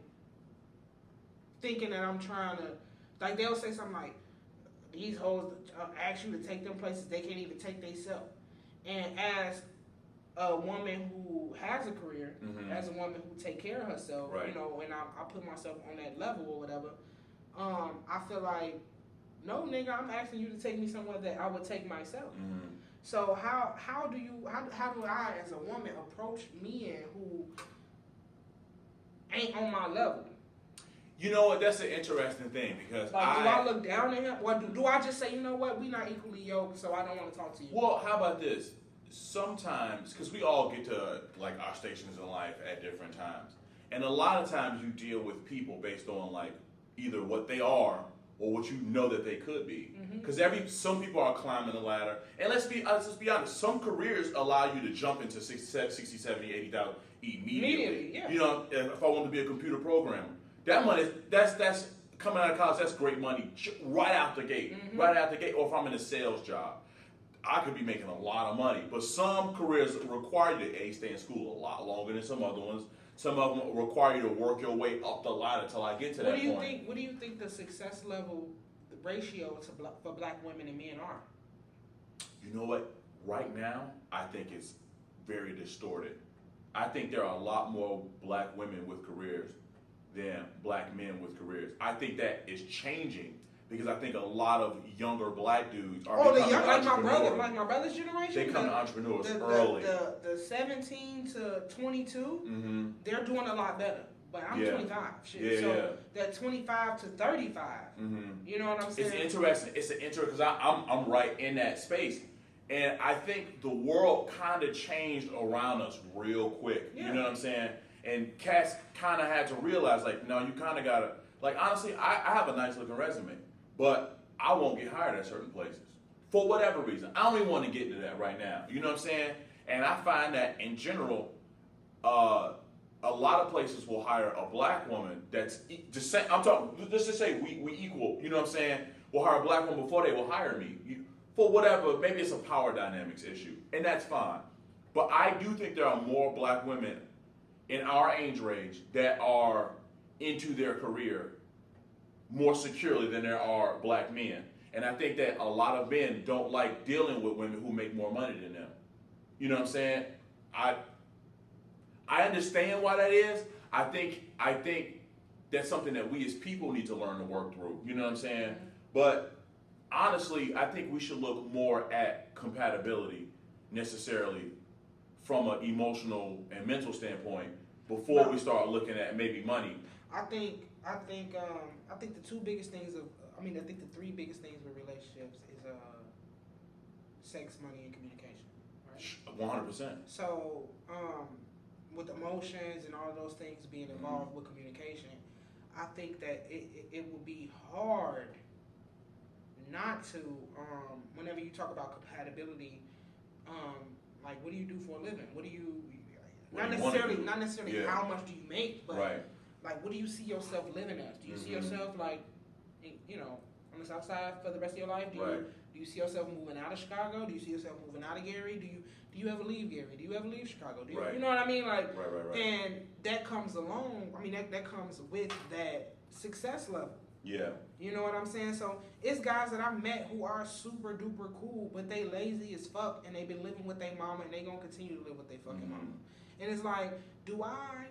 thinking that I'm trying to, like they'll say something like, these hoes ask you to take them places they can't even take themselves. And as a woman who has a career, as a woman who take care of herself, you know, and I put myself on that level or whatever, I feel like, no, nigga, I'm asking you to take me somewhere that I would take myself. Mm-hmm. So how do I, as a woman, approach men who ain't on my level? You know what? That's an interesting thing because do I look down at him, or do I just say, you know what, we not equally yoked, so I don't want to talk to you? Well, how about this? Sometimes, because we all get to like our stations in life at different times, and a lot of times you deal with people based on like either what they are or what you know that they could be. Because some people are climbing the ladder, and let's be honest, some careers allow you to jump into 60, 70, 80,000 immediately. Yeah. You know, if I want to be a computer programmer, that money, that's coming out of college, that's great money right out the gate. Or if I'm in a sales job, I could be making a lot of money. But some careers require you to stay in school a lot longer than some other ones. Some of them require you to work your way up the ladder till I get to that point. What do you think the success level, the ratio for black women and men are? You know what? Right now, I think it's very distorted. I think there are a lot more black women with careers than black men with careers. I think that is changing because I think a lot of younger black dudes are becoming entrepreneurs. Like my brother's generation. They become entrepreneurs early. The 17 to 22, they're doing a lot better. But I'm 25. That 25 to 35. You know what I'm saying? It's interesting. It's an interesting because I'm right in that space. And I think the world kind of changed around us real quick. You know what I'm saying? And cats kind of had to realize, like, no, you kind of got to, like, honestly, I have a nice looking resume, but I won't get hired at certain places for whatever reason. I don't even want to get into that right now. You know what I'm saying? And I find that in general, a lot of places will hire a black woman that's just saying, I'm talking, just to say we equal, you know what I'm saying? Will hire a black woman before they will hire me. For whatever, maybe it's a power dynamics issue, and that's fine. But I do think there are more black women in our age range that are into their career more securely than there are black men. And I think that a lot of men don't like dealing with women who make more money than them. You know what I'm saying? I understand why that is. I think that's something that we as people need to learn to work through. You know what I'm saying? But honestly, I think we should look more at compatibility necessarily from an emotional and mental standpoint before we start looking at maybe money. I think the two biggest things I think the three biggest things with relationships is sex, money, and communication. Right? 100%. So with emotions and all of those things being involved with communication, I think that it will be hard not to, whenever you talk about compatibility, like what do you do for a living? What do you, not necessarily how much do you make, but like what do you see yourself living as? Do you see yourself like, you know, on the south side for the rest of your life? Do you see yourself moving out of Chicago? Do you see yourself moving out of Gary? Do you ever leave Gary? Do you ever leave Chicago? You know what I mean? Like, and that comes along. I mean, that comes with that success level. Yeah. You know what I'm saying? So it's guys that I've met who are super duper cool, but they lazy as fuck, and they've been living with their mama, and they gonna continue to live with their fucking mama. And it's like, do I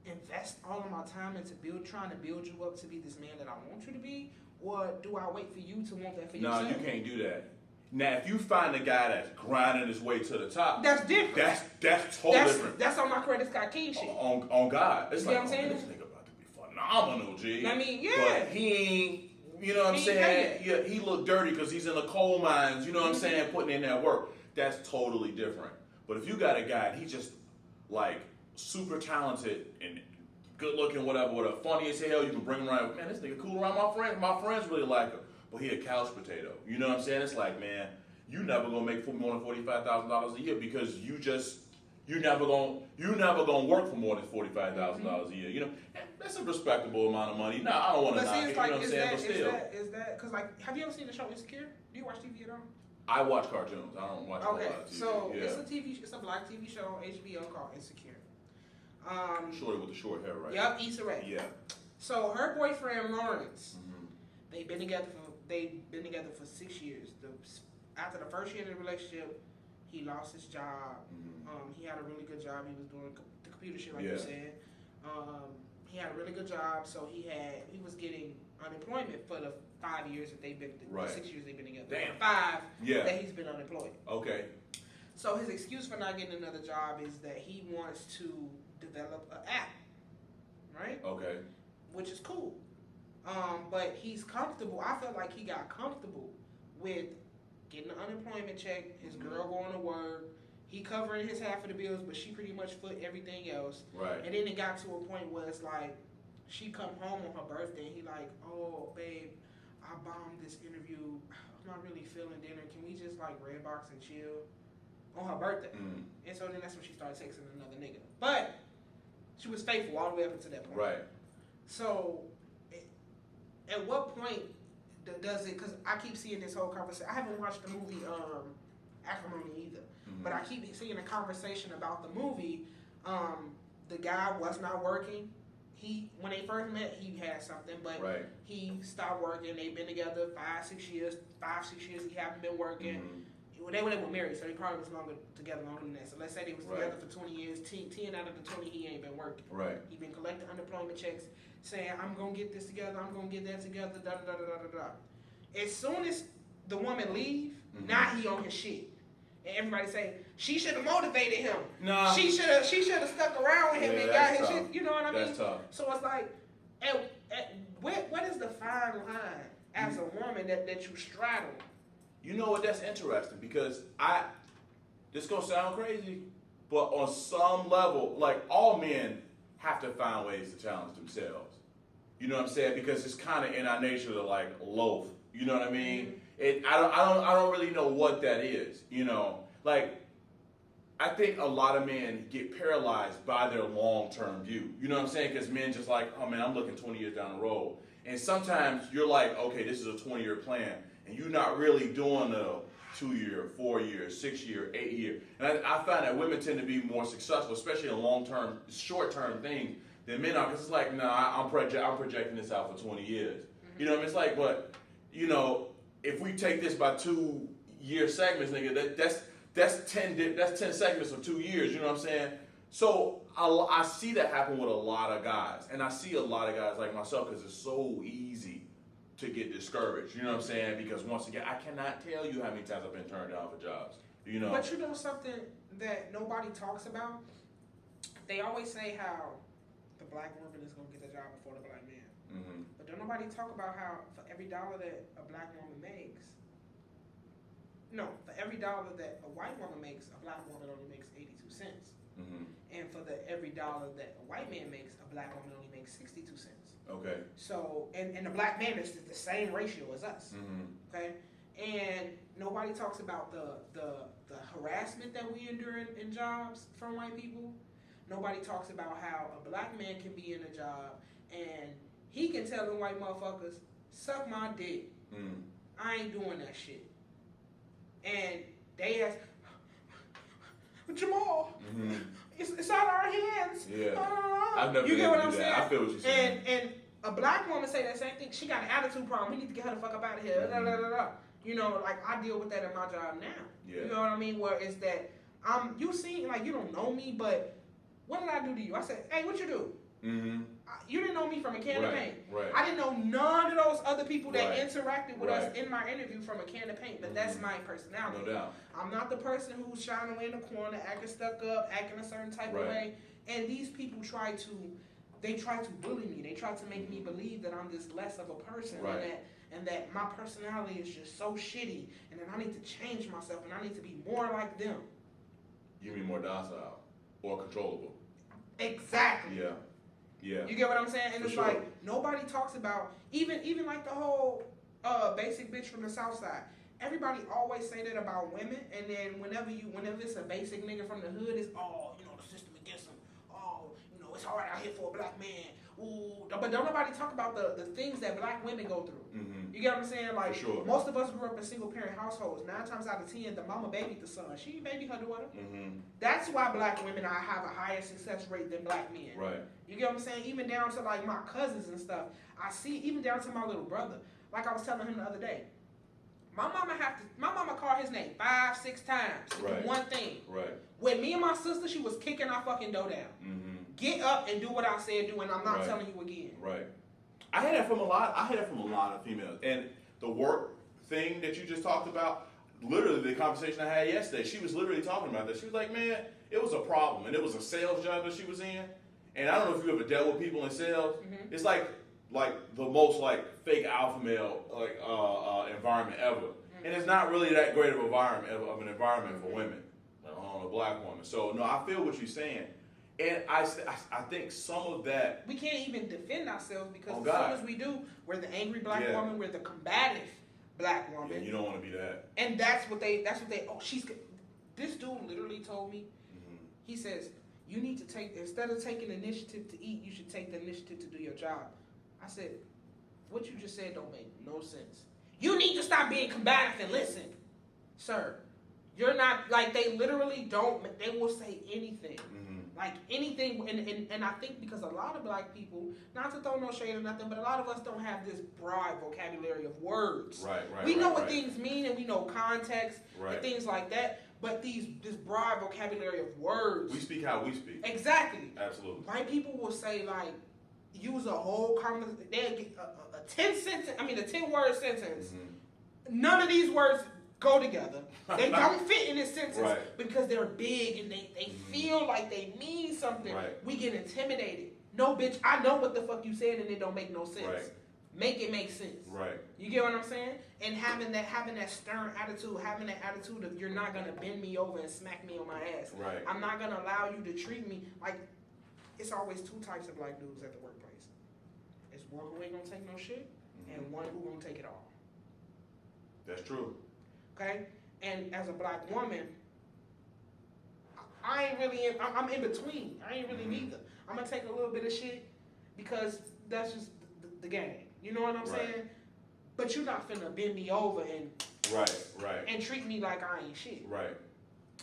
invest all of my time into trying to build you up to be this man that I want you to be, or do I wait for you to want that for yourself? No, you can't do that. Now, if you find a guy that's grinding his way to the top, that's different. That's totally different. That's on my credit Scott King shit. On God, it's you like, know what I'm saying? This nigga about to be phenomenal, G. I mean, yeah. But he ain't. You know what I'm saying? Yeah, he look dirty because he's in the coal mines. You know what I'm saying? Putting in that work. That's totally different. But if you got a guy, he's just like super talented and good looking, whatever, funny as hell. You can bring him around. Man, this nigga cool around my friends. My friends really like him. But he a couch potato. You know what I'm saying? It's like, man, you never gonna make more than $45,000 a year because you never gonna work for more than $45,000 a year. You know, and that's a respectable amount of money. No, I don't want to knock it. You know what I'm saying? But still, is that because like, have you ever seen the show Insecure? Do you watch TV at all? I watch cartoons. I don't watch a lot of TV. So it's a black TV show on HBO called Insecure. Shorty with the short hair, right? Yep, Issa Rae. Yeah. So her boyfriend Lawrence, they've been together for 6 years. After the first year of the relationship, he lost his job. He had a really good job. He was doing the computer shit, like you said. He had a really good job, so he was getting unemployment for the 5 years that they've been, the 6 years they've been together. Damn. 5 that he's been unemployed. Okay. So his excuse for not getting another job is that he wants to develop an app, right? Okay. Which is cool. But he's comfortable. I felt like he got comfortable with getting an unemployment check, his girl going to work, he covering his half of the bills, but she pretty much foot everything else. Right. And then it got to a point where it's like, she come home on her birthday, and he like, oh, babe, I bombed this interview. I'm not really feeling dinner. Can we just like Redbox and chill? On her birthday. And so then that's when she started texting another nigga. But she was faithful all the way up until that point. Right. So at what point does it, because I keep seeing this whole conversation. I haven't watched the movie Acrimony either. But I keep seeing a conversation about the movie. The guy was not working. When they first met, he had something, but he stopped working. They've been together 5, 6 years. 5, 6 years he haven't been working. they were married, so they probably was together longer than that. So let's say they was together for 20 years. 10 out of the 20, he ain't been working. Right. He been collecting unemployment checks, saying, I'm going to get this together, I'm going to get that together, da-da-da-da-da-da. As soon as the woman leave, now he on his shit. And everybody say, she should have motivated him. Nah. She should have stuck around with him and got his shit. You know what I mean? That's tough. So it's like, what is the fine line as a woman that you straddle? You know what? That's interesting because this gonna sound crazy, but on some level, like all men have to find ways to challenge themselves. You know what I'm saying? Because it's kind of in our nature to like loaf. You know what I mean? I don't really know what that is. You know, like I think a lot of men get paralyzed by their long-term view. You know what I'm saying? Because men just like, oh man, I'm looking 20 years down the road. And sometimes you're like, okay, this is a 20-year plan. And you're not really doing a 2-year, 4-year, 6-year, 8-year. And I find that women tend to be more successful, especially in long-term, short-term things than men are. Because it's like, I'm projecting this out for 20 years. Mm-hmm. You know what I mean? It's like, but, you know, if we take this by 2-year segments, nigga, that's 10 segments of 2 years. You know what I'm saying? So I see that happen with a lot of guys. And I see a lot of guys like myself because it's so easy to get discouraged, you know what I'm saying? Because once again, I cannot tell you how many times I've been turned down for jobs, you know? But you know something that nobody talks about? They always say how the black woman is going to get the job before the black man. Mm-hmm. But don't nobody talk about how for every dollar that a black woman makes, for every dollar that a white woman makes, a black woman only makes 82 cents. Mm-hmm. And for every dollar that a white man makes, a black woman only makes 62 cents. Okay. So, and the black man is the same ratio as us. Mm-hmm. Okay? And nobody talks about the harassment that we endure in jobs from white people. Nobody talks about how a black man can be in a job and he can tell them white motherfuckers, suck my dick. Mm. I ain't doing that shit. And they ask, Jamal, mm-hmm. it's out of our hands. Yeah. I've never you get what I'm that. saying? I feel what you're saying. And a black woman say that same thing. She got an attitude problem. We need to get her the fuck up out of here. Mm-hmm. You know, like I deal with that in my job now. Yeah. You know what I mean? Where it's that you seem like you don't know me, but what did I do to you? I said, hey, what you do? Mm-hmm. You didn't know me from a can of paint. Right. I didn't know none of those other people that interacted with us in my interview from a can of paint. But that's my personality. No doubt. I'm not the person who's shining away in the corner, acting stuck up, acting a certain type of way. And these people try to bully me. They try to make me believe that I'm this less of a person and that my personality is just so shitty and that I need to change myself and I need to be more like them. You mean more docile or controllable? Exactly. Yeah. Yeah. You get what I'm saying? And it's like nobody talks about even like the whole basic bitch from the South Side. Everybody always say that about women, and then whenever it's a basic nigga from the hood, it's the system against them. It's hard out here for a black man. Ooh, but don't nobody talk about the things that black women go through. Mm-hmm. You get what I'm saying? Like most of us grew up in single parent households. 9 times out of 10, the mama babied the son. She babied her daughter. Mm-hmm. That's why black women have a higher success rate than black men. Right. You get what I'm saying? Even down to like my cousins and stuff. I see even down to my little brother. Like I was telling him the other day. My mama called his name 5-6 times to do one thing. Right. With me and my sister, she was kicking our fucking door down. Mm-hmm. Get up and do what I said do, and I'm not telling you again. Right. I had that from a lot of females. And the work thing that you just talked about, literally the conversation I had yesterday, she was literally talking about that. She was like, man, it was a problem. And it was a sales job that she was in. And I don't know if you ever dealt with people in sales. Mm-hmm. It's like the most fake alpha male environment ever. Mm-hmm. And it's not really that great of an environment for women, a black woman. So no, I feel what you're saying. And I think some of that... We can't even defend ourselves because as soon as we do, we're the angry black woman, we're the combative black woman. And you don't want to be that. And this dude literally told me, he says, you need to instead of taking initiative to eat, you should take the initiative to do your job. I said, what you just said don't make no sense. You need to stop being combative and listen. Sir, you're not, they literally don't, they will say anything. Mm-hmm. Like anything, and I think because a lot of black people, not to throw no shade or nothing, but a lot of us don't have this broad vocabulary of words. Right. We know what things mean and we know context and things like that, but this broad vocabulary of words. We speak how we speak. Exactly. Absolutely. White people will say like, use a whole conversation. They'll get a 10-word sentence. Mm-hmm. None of these words go together. They don't fit in this sentence because they're big and they feel like they mean something. Right. We get intimidated. No, bitch, I know what the fuck you said and it don't make no sense. Right. Make it make sense. Right. You get what I'm saying? And having that stern attitude, having that attitude of you're not gonna bend me over and smack me on my ass. Right. I'm not gonna allow you to treat me like. It's always two types of black dudes at the workplace. It's one who ain't gonna take no shit, and one who gonna take it all. That's true. Okay? And as a black woman, I ain't really I'm in between. I ain't really neither. I'm gonna take a little bit of shit because that's just the game. You know what I'm saying? But you're not finna bend me over and and treat me like I ain't shit. Right.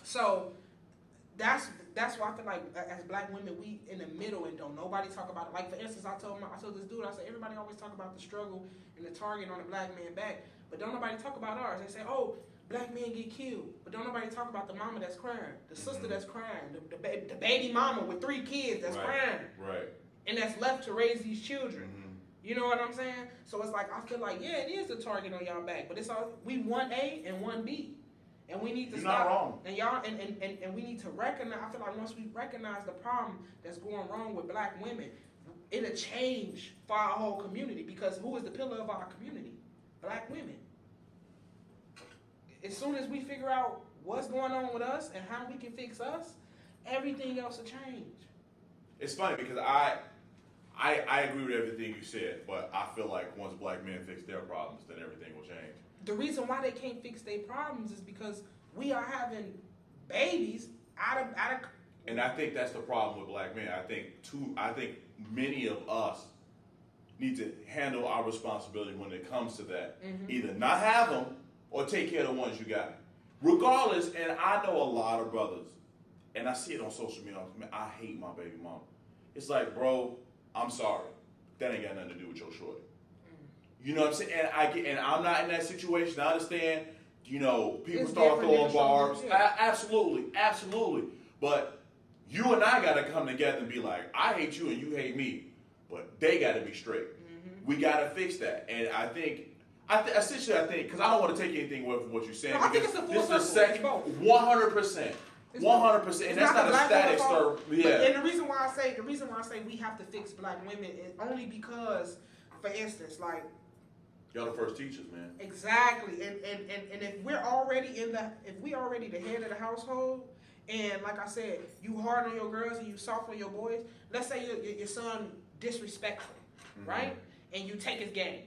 So that's why I feel like as black women we in the middle and don't nobody talk about it. Like for instance, I told this dude, I said everybody always talk about the struggle and the target on the black man back, but don't nobody talk about ours. They say, oh, black men get killed, but don't nobody talk about the mama that's crying, the sister that's crying, the baby mama with 3 kids that's crying, and that's left to raise these children. You know what I'm saying? So it's like I feel like it is the target on y'all back, but it's all we 1A and 1B. And we need to stop. You're not wrong. And y'all and we need to recognize. I feel like once we recognize the problem that's going wrong with black women, it'll change for our whole community. Because who is the pillar of our community? Black women. As soon as we figure out what's going on with us and how we can fix us, everything else will change. It's funny because I agree with everything you said, but I feel like once black men fix their problems, then everything will change. The reason why they can't fix their problems is because we are having babies out of. And I think that's the problem with black men. I think many of us need to handle our responsibility when it comes to that. Either not have them or take care of the ones you got. Regardless, and I know a lot of brothers, and I see it on social media. Man, I hate my baby mama. It's like, bro, I'm sorry. That ain't got nothing to do with your shorty. You know what I'm saying? And I'm not in that situation. I understand, people It's start different throwing barbs. yeah. Absolutely. But you and I got to come together and be like, I hate you and you hate me. But they got to be straight. We got to fix that. And I think, because I don't want to take anything away from what you're saying. No, I think it's a full circle. This is second, 100%. 100%, and that's not a static story. Yeah. And the reason why I say we have to fix black women is only because, for instance, like y'all the first teachers, man. Exactly, and if we're already the head of the household, and like I said, you hard on your girls and you soft on your boys. Let's say your son disrespectful, right? And you take his game,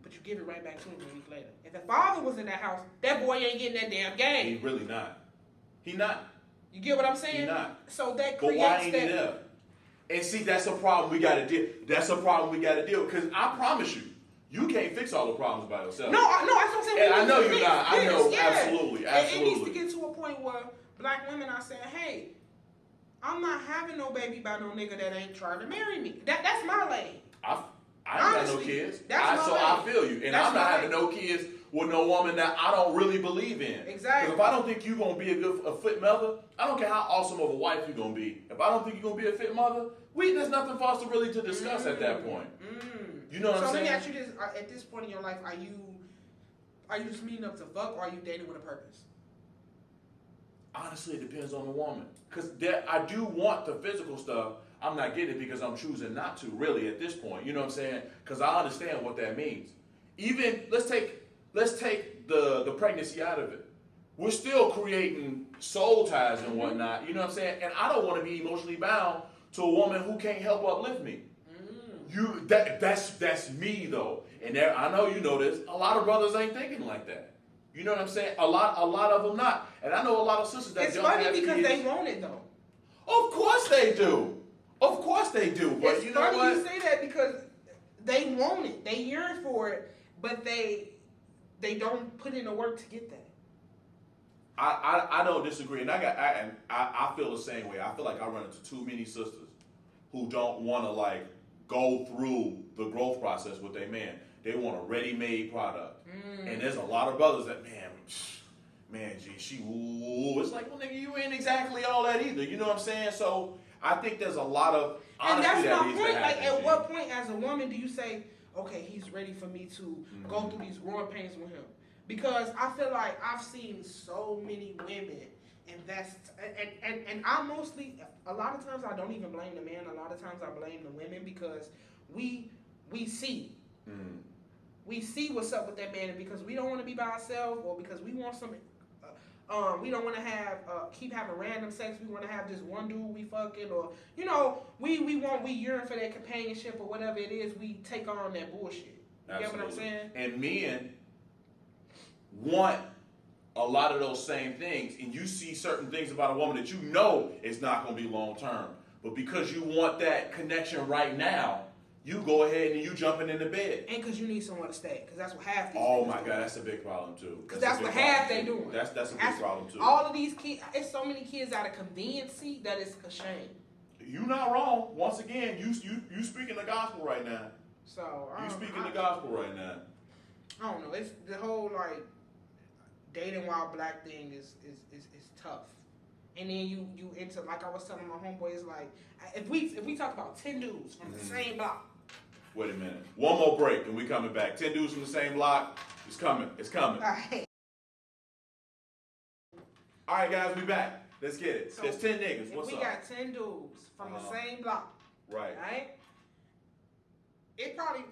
but you give it right back to him a week later. If the father was in that house, that boy ain't getting that damn game. He really not. He not. You get what I'm saying? He not. So that creates but why ain't he there? And see, that's a problem we got to deal. Because I promise you, you can't fix all the problems by yourself. No, that's what I'm saying. And I know you're not. I know, yeah. absolutely. And it needs to get to a point where black women are saying, hey, I'm not having no baby by no nigga that ain't trying to marry me. That's my lane. I ain't got no kids. I feel you. And I'm not having no kids with no woman that I don't really believe in. Exactly. Because if I don't think you're going to be a fit mother, I don't care how awesome of a wife you're going to be. If I don't think you're going to be a fit mother, there's nothing for us to really discuss at that point. You know what I'm saying? So let me ask you this. At this point in your life, are you just meeting up to fuck or are you dating with a purpose? Honestly, it depends on the woman. Because I do want the physical stuff. I'm not getting it because I'm choosing not to, really, at this point. You know what I'm saying? Because I understand what that means. Even, let's take the pregnancy out of it. We're still creating soul ties and whatnot. You know what I'm saying? And I don't want to be emotionally bound to a woman who can't help uplift me. That's me though. And I know you know this. A lot of brothers ain't thinking like that. You know what I'm saying? A lot of them not. And I know a lot of sisters that don't have kids. It's funny because they want it though. Of course they do. But it's you know what? It's funny you say that because they want it. They yearn for it, but they don't put in the work to get that. I don't disagree, and I feel the same way. I feel like I run into too many sisters who don't want to like go through the growth process with their man. They want a ready-made product, and there's a lot of brothers that gee, she ooh. It's like, well, nigga, you ain't exactly all that either. You know what I'm saying? So I think there's a lot of honesty and that's that my needs point. to Like, happen, at G. what point as a woman do you say, okay, he's ready for me to go through these growing pains with him? Because I feel like I've seen so many women, and I mostly, a lot of times I don't even blame the man. A lot of times I blame the women because we see. We see what's up with that man, and because we don't want to be by ourselves, or because we want some, we don't want to have keep having random sex. We want to have just one dude we fucking, or we yearn for that companionship or whatever it is. We take on that bullshit. You Absolutely. get what I'm saying? And men want a lot of those same things, and you see certain things about a woman that you know is not going to be long term, but because you want that connection right now, you go ahead and you jumping in the bed. And because you need someone to stay, because that's what half these. Oh my God, that's a big problem too. Because that's what half they doing. That's a big problem too. All of these kids, it's so many kids out of conveniency that it's a shame. You not wrong. Once again, you speaking the gospel right now. So you speaking the gospel right now. I don't know. It's the whole like dating while black thing is tough. And then you into, like I was telling my homeboy, it's like if we talk about 10 dudes from the same block. Wait a minute. One more break and we coming back. 10 dudes from the same block. It's coming. It's coming. All right, guys, we back. Let's get it. So there's 10 niggas. What's up? We got 10 dudes from the same block. Right? It probably,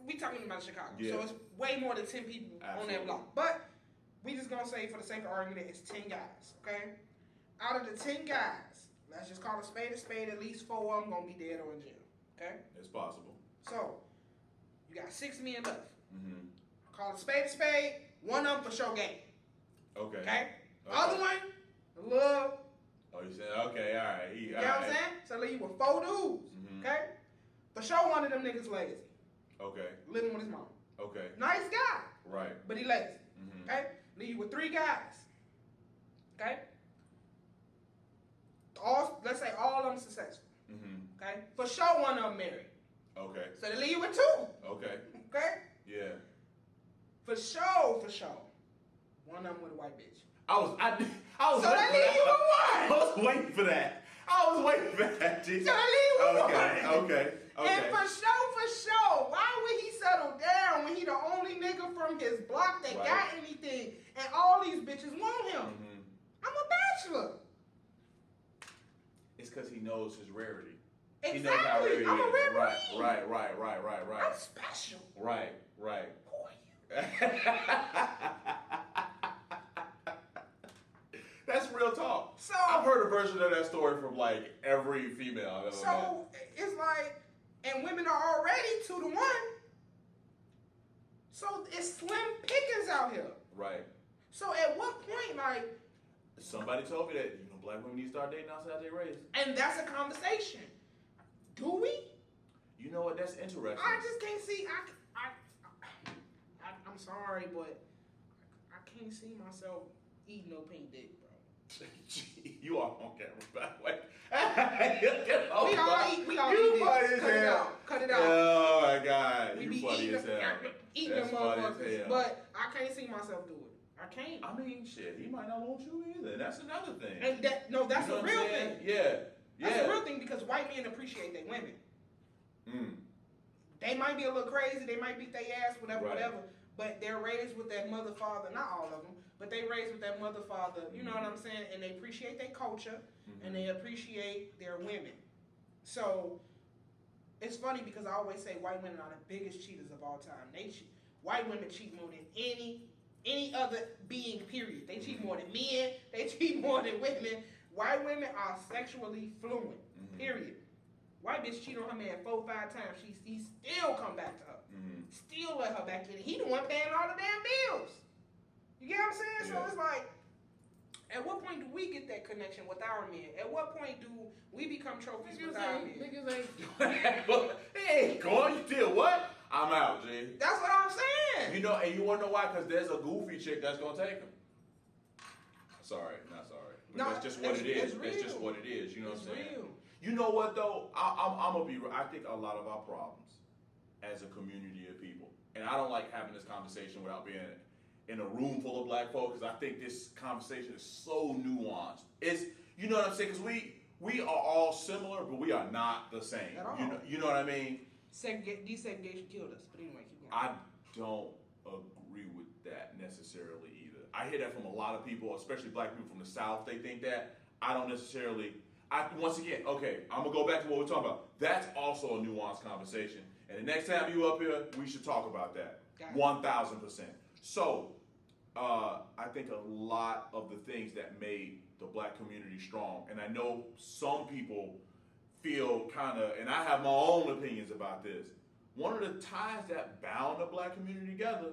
we talking about Chicago. Yeah. So it's way more than 10 people on that block. But we just going to say, for the sake of argument, it's 10 guys. Okay? Out of the 10 guys, let's just call a spade, at least 4 of them going to be dead or in jail. Okay? It's possible. So, you got 6 men left. Call a spade, 1 of them for sure game. Okay? Other one, love. Oh, you said, okay, all right. You know what I'm saying? So, leave you with 4 dudes. Okay? For sure, one of them niggas lazy. Okay. Living with his mom. Okay. Nice guy. Right. But he lazy. Okay? Leave you with 3 guys. Okay? Let's say all of them successful. Okay? For sure, one of them married. Okay. So they leave you with 2. Okay. Okay? Yeah. For sure. One of them with a white bitch. I was so they leave you with 1. I was waiting for that. So they leave you with 1. Okay. And for sure, why would he settle down when he the only nigga from his block that got anything and all these bitches want him? I'm a bachelor. It's because he knows his rarity. Exactly. He knows how rare he I'm a rare is. Right. I'm special. Right. Who are you? That's real talk. So I've heard a version of that story from like every female I've ever met. So it's like, and women are already 2 to 1. So it's slim pickings out here. Right. So at what point, like, somebody told me that black women need to start dating outside their race, and that's a conversation. Do we? You know what? That's interesting. I just can't see. I'm sorry, but I can't see myself eating no pink dick, bro. You are on camera, by the way. we all eat this. Cut it out. Oh my God, we you be funny as hell. Eating them motherfuckers, but I can't see myself do it. I can't. I mean, shit, he might not want you either. That's another thing. And that's a real thing. Yeah. That's a real thing because white men appreciate their women. They might be a little crazy, they might beat their ass, whatever, but they're raised with that mother, father, not all of them, but they raised with that mother, father, you know what I'm saying? And they appreciate their culture, and they appreciate their women. So, it's funny because I always say white women are the biggest cheaters of all time. White women cheat more than any other being, period. They cheat more than men, they cheat more than women. White women are sexually fluent, period. White bitch cheat on her man 4 or 5 times. He still come back to her. Still let her back in. He the one paying all the damn bills. You get what I'm saying? So it's like, at what point do we get that connection with our men? At what point do we become trophies with our men? Niggas ain't. Hey, go on, you did what? I'm out, G. That's what I'm saying. You know, and you want to know why? Because there's a goofy chick that's going to take him. sorry, not sorry. But No, that's just what it is. That's just what it is. You know what I'm saying? Real. You know what though? I'm gonna be. I think a lot of our problems as a community of people, and I don't like having this conversation without being in a room full of black folks, because I think this conversation is so nuanced. It's, you know what I'm saying? Because we are all similar, but we are not the same. At all. You know what I mean? Desegregation killed us. But anyway, keep going. I don't agree with that necessarily either. I hear that from a lot of people, especially black people from the South. They think that. I don't necessarily. Once again, okay, I'm gonna go back to what we're talking about. That's also a nuanced conversation. And the next time you up here, we should talk about that. 1,000%. So, I think a lot of the things that made the black community strong, and I know some people feel kind of, and I have my own opinions about this. One of the ties that bound the black community together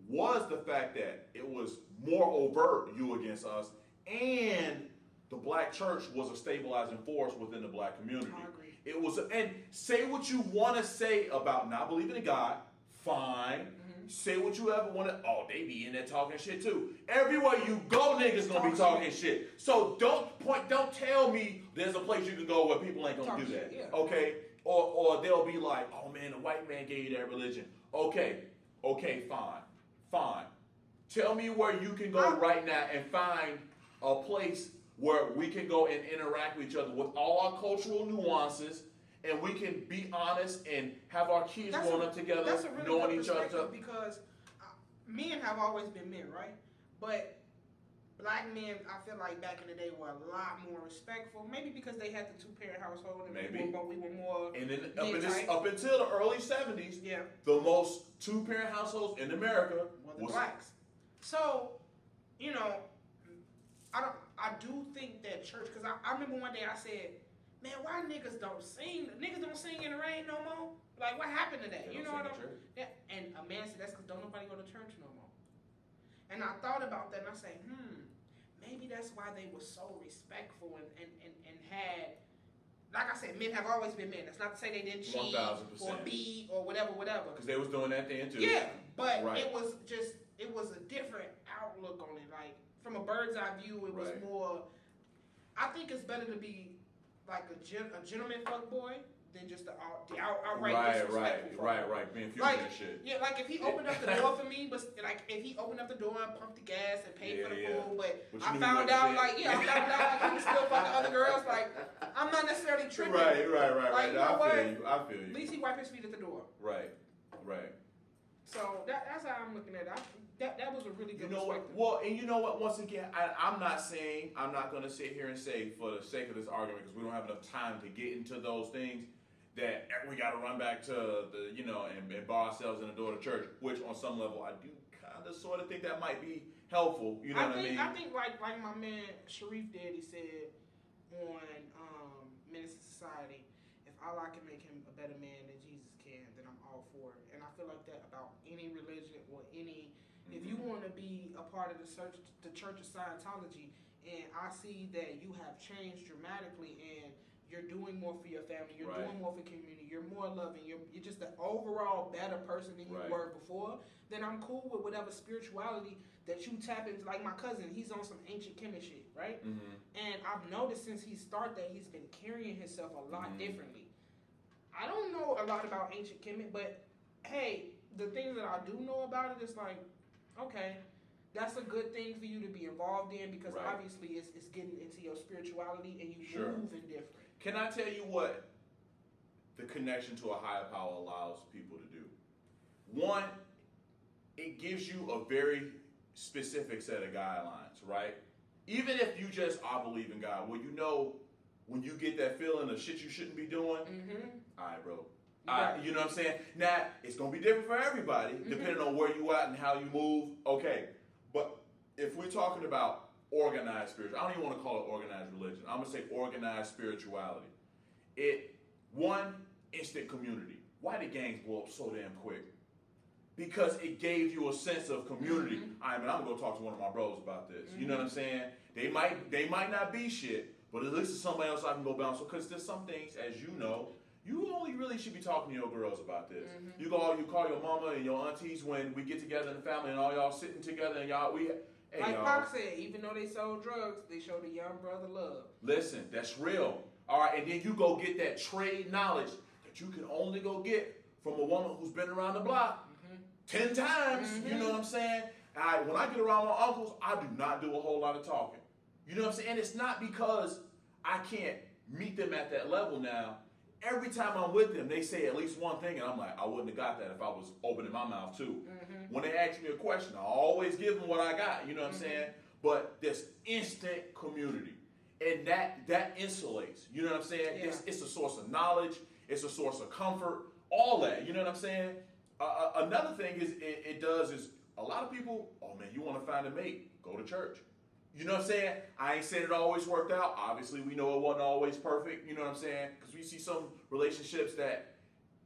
was the fact that it was more overt, you against us, and the black church was a stabilizing force within the black community. I agree. It was, and say what you want to say about not believing in God, fine. Mm-hmm. Say what you ever want to. Oh, they be in there talking shit too. Everywhere you go, niggas gonna be talking shit. So don't tell me there's a place you can go where people ain't gonna do that. Yeah. Okay? Or they'll be like, oh man, the white man gave you that religion. Okay, fine. Tell me where you can go right now and find a place where we can go and interact with each other with all our cultural nuances, and we can be honest and have our kids growing up together, that's a really knowing each other. Because men have always been men, right? But black men, I feel like back in the day, were a lot more respectful. Maybe because they had the two-parent household, and we were more. And then up until the early 70s, the most two-parent households in America were the blacks. So, you know, I do think that church, because I remember one day I said, man, why niggas don't sing? Niggas don't sing in the rain no more? Like, what happened to that? You know what I'm saying? And a man said, that's because don't nobody go to church no more. And I thought about that, and I say, maybe that's why they were so respectful and had, like I said, men have always been men. That's not to say they didn't cheat 1,000%. Or beat or whatever. Because they was doing that then too. Yeah, but it was a different outlook on it. Like, from a bird's eye view, it was more, I think it's better to be like a gentleman fuckboy than just the outright disrespectful. Right. Being fugitive and shit. Yeah, like if he opened up the door for me, but like if he opened up the door and pumped the gas and paid for the food, but I found out like he was still fucking other girls, like I'm not necessarily tripping. Right. Like, you know I feel you. At least he wiped his feet at the door. Right. So that's how I'm looking at it. That was a really good perspective. Well, and you know what? Once again, I'm not going to sit here and say for the sake of this argument, because we don't have enough time to get into those things, that we got to run back to the, and bar ourselves in the door to church, which on some level I do kind of sort of think that might be helpful. You know what I mean? I think like my man Sharif did, he said on Minister Society, if Allah can make him a better man than Jesus can, then I'm all for it. And I feel like that about any religion or any. If you want to be a part of the Church of Scientology, and I see that you have changed dramatically, and you're doing more for your family, you're doing more for community, you're more loving, you're just an overall better person than you were before, then I'm cool with whatever spirituality that you tap into. Like my cousin, he's on some ancient Kemet shit, right? Mm-hmm. And I've noticed since he started that he's been carrying himself a lot differently. I don't know a lot about ancient Kemet, but hey, the things that I do know about it is like, okay, that's a good thing for you to be involved in, because obviously it's getting into your spirituality and you move in different. Can I tell you what the connection to a higher power allows people to do? One, it gives you a very specific set of guidelines, right? Even if you just, I believe in God, well, when you get that feeling of shit you shouldn't be doing, all right, bro. You know what I'm saying? Now, it's going to be different for everybody, depending on where you at and how you move. Okay, but if we're talking about organized spirituality, I don't even want to call it organized religion. I'm going to say organized spirituality. One, instant community. Why did gangs blow up so damn quick? Because it gave you a sense of community. I'm going to go talk to one of my bros about this. You know what I'm saying? They might not be shit, but at least it's somebody else I can go bounce. Because there's some things, as you know, you only really should be talking to your girls about this. You call your mama and your aunties when we get together in the family and all y'all sitting together and Hey, like y'all. Pac said, even though they sold drugs, they showed a young brother love. Listen, that's real. All right, and then you go get that trade knowledge that you can only go get from a woman who's been around the block 10 times. You know what I'm saying? When I get around my uncles, I do not do a whole lot of talking. You know what I'm saying? And it's not because I can't meet them at that level now. Every time I'm with them, they say at least one thing, and I'm like, I wouldn't have got that if I was opening my mouth too. When they ask me a question, I always give them what I got. You know what I'm saying? But there's instant community, and that insulates. You know what I'm saying? Yeah. It's a source of knowledge. It's a source of comfort. All that. You know what I'm saying? Another thing it does is a lot of people. Oh man, you want to find a mate? Go to church. You know what I'm saying? I ain't saying it always worked out. Obviously, we know it wasn't always perfect. You know what I'm saying? Because we see some relationships that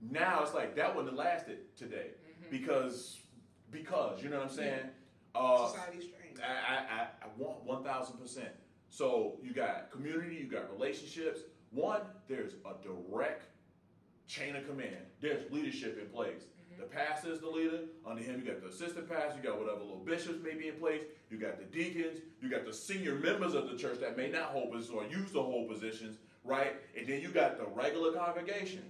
now it's like that wouldn't have lasted today because you know what I'm saying? Society's strange. I want 1,000%. So you got community, you got relationships. One, there's a direct chain of command. There's leadership in place. The pastor is the leader. Under him, you got the assistant pastor. You got whatever little bishops may be in place. You got the deacons. You got the senior members of the church that may not hold positions or used to hold positions, right? And then you got the regular congregation.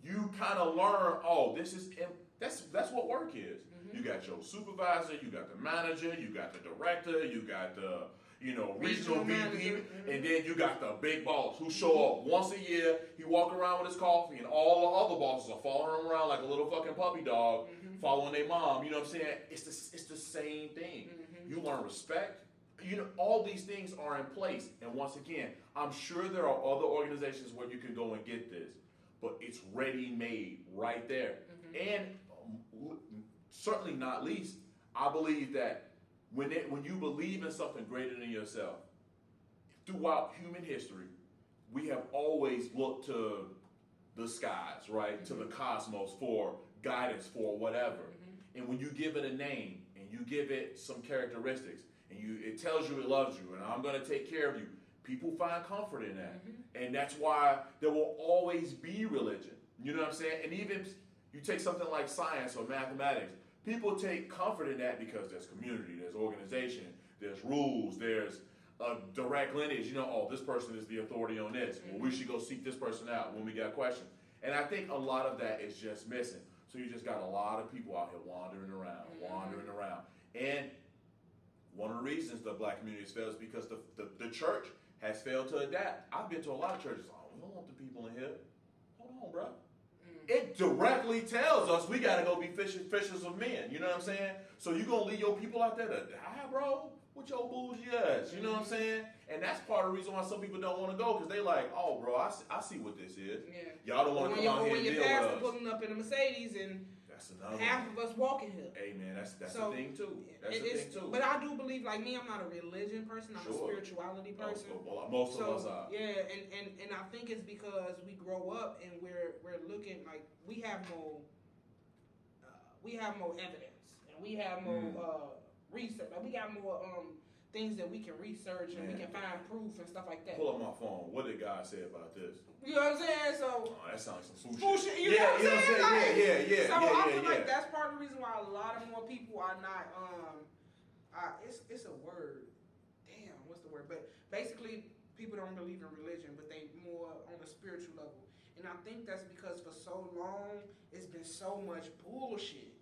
You kind of learn, that's what work is. You got your supervisor. You got the manager. You got the director. You got the regional VP, and then you got the big boss who show up once a year. He walk around with his coffee, and all the other bosses are following him around like a little fucking puppy dog, following their mom. You know what I'm saying? It's the same thing. You learn respect. All these things are in place. And once again, I'm sure there are other organizations where you can go and get this, but it's ready made right there. And certainly not least, I believe that when you believe in something greater than yourself, throughout human history, we have always looked to the skies, right? To the cosmos for guidance, for whatever. And when you give it a name and you give it some characteristics and it tells you it loves you and I'm going to take care of you, people find comfort in that. And that's why there will always be religion. You know what I'm saying? And even you take something like science or mathematics, people take comfort in that because there's community, there's organization, there's rules, there's a direct lineage. This person is the authority on this. Well, we should go seek this person out when we got questions. And I think a lot of that is just missing. So you just got a lot of people out here wandering around. And one of the reasons the black community has failed is because the church has failed to adapt. I've been to a lot of churches. Oh, we don't want the people in here. Hold on, bro. It directly tells us we got to go be fishers of men. You know what I'm saying? So you going to leave your people out there to die, bro? With your bougie ass. You know what I'm saying? And that's part of the reason why some people don't want to go, because they like, oh, bro, I see what this is. Yeah. Y'all don't want to come out here and deal with us. When your pastor pulling up in a Mercedes and half of us walking here. Hey, man, that's the thing, too. That's the thing, too. But I do believe, like me, I'm not a religion person. I'm a spirituality person. Well, most of us are. Yeah, and I think it's because we grow up and we're looking like we have more evidence and we have more research. Like we got more things that we can research and we can find proof and stuff like that. Pull up my phone. What did God say about this? You know what I'm saying? So that sounds like some fool shit. You know what I'm saying? Yeah. So I feel like that's part of the reason why a lot of more people are not. It's a word. Damn, what's the word? But basically, people don't believe in religion, but they more on a spiritual level. And I think that's because for so long it's been so much bullshit.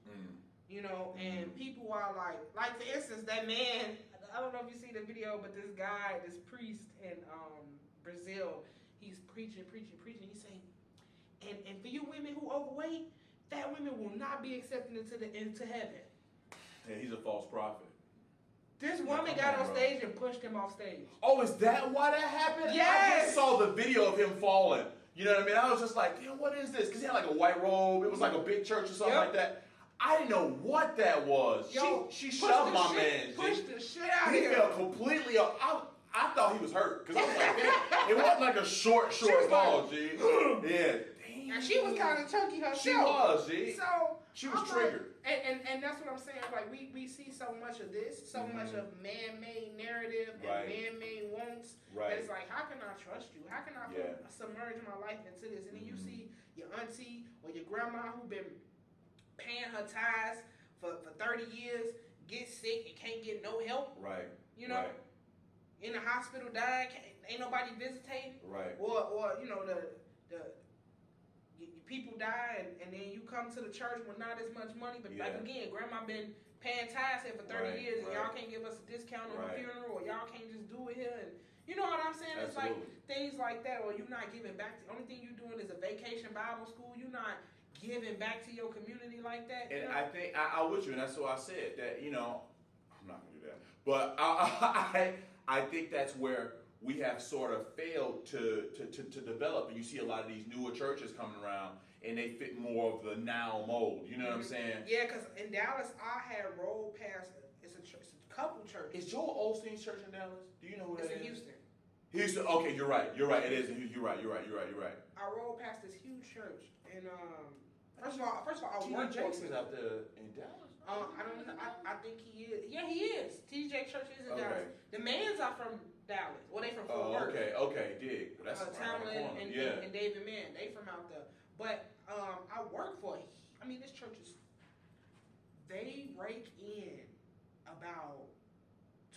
And people are like for instance, that man. I don't know if you see the video, but this guy, this priest in Brazil, he's preaching. He's saying, and for you women who overweight, fat women will not be accepted into heaven. Yeah, he's a false prophet. This woman got on stage and pushed him off stage. Oh, is that why that happened? Yes. I just saw the video of him falling. You know what I mean? I was just like, damn, what is this? Because he had like a white robe. It was like a big church or something like that. I didn't know what that was. Yo, she shoved my man. Pushed the shit out of him. He fell completely up. I thought he was hurt. Because I was like, man, it wasn't like a short fall, G. Yeah. Damn. And she was kind of chunky herself. She was, G. So she was triggered. And that's what I'm saying. Like, we see so much of this, so much of man-made narrative and man-made wants. Right. That it's like, how can I trust you? How can I submerge my life into this? And then you see your auntie or your grandma who been paying her tithes for 30 years, get sick and can't get no help. Right. You know, right. in the hospital dying, ain't nobody visitating. Right. Or you know the people die and then you come to the church with not as much money, but like again, grandma been paying tithes here for 30 years and y'all can't give us a discount on the funeral, or y'all can't just do it here, and you know what I'm saying? Absolutely. It's like things like that, or you're not giving back. The only thing you're doing is a vacation Bible school. You're not giving back to your community like that. And you know? I think I with you, and that's why I said that. You know, I'm not gonna do that, but I think that's where we have sort of failed to develop. And you see a lot of these newer churches coming around, and they fit more of the now mold. You know what I'm saying? Yeah, because in Dallas, I had rolled past. It's a couple churches. Is Joel Osteen's church in Dallas? Do you know who that is? It's in Houston. Houston. Okay, you're right. It is. You're right. I rolled past this huge church, and first of all, I worked Jason's out there in Dallas. I don't know. I think he is. Yeah, he is. TJ Church is in Dallas. The Mans are from Dallas. Well, they from Fort Worth. Okay, dig. Well, that's Tamlin and David Mann. They from out there. But I work for. I mean, this church is. They rake in about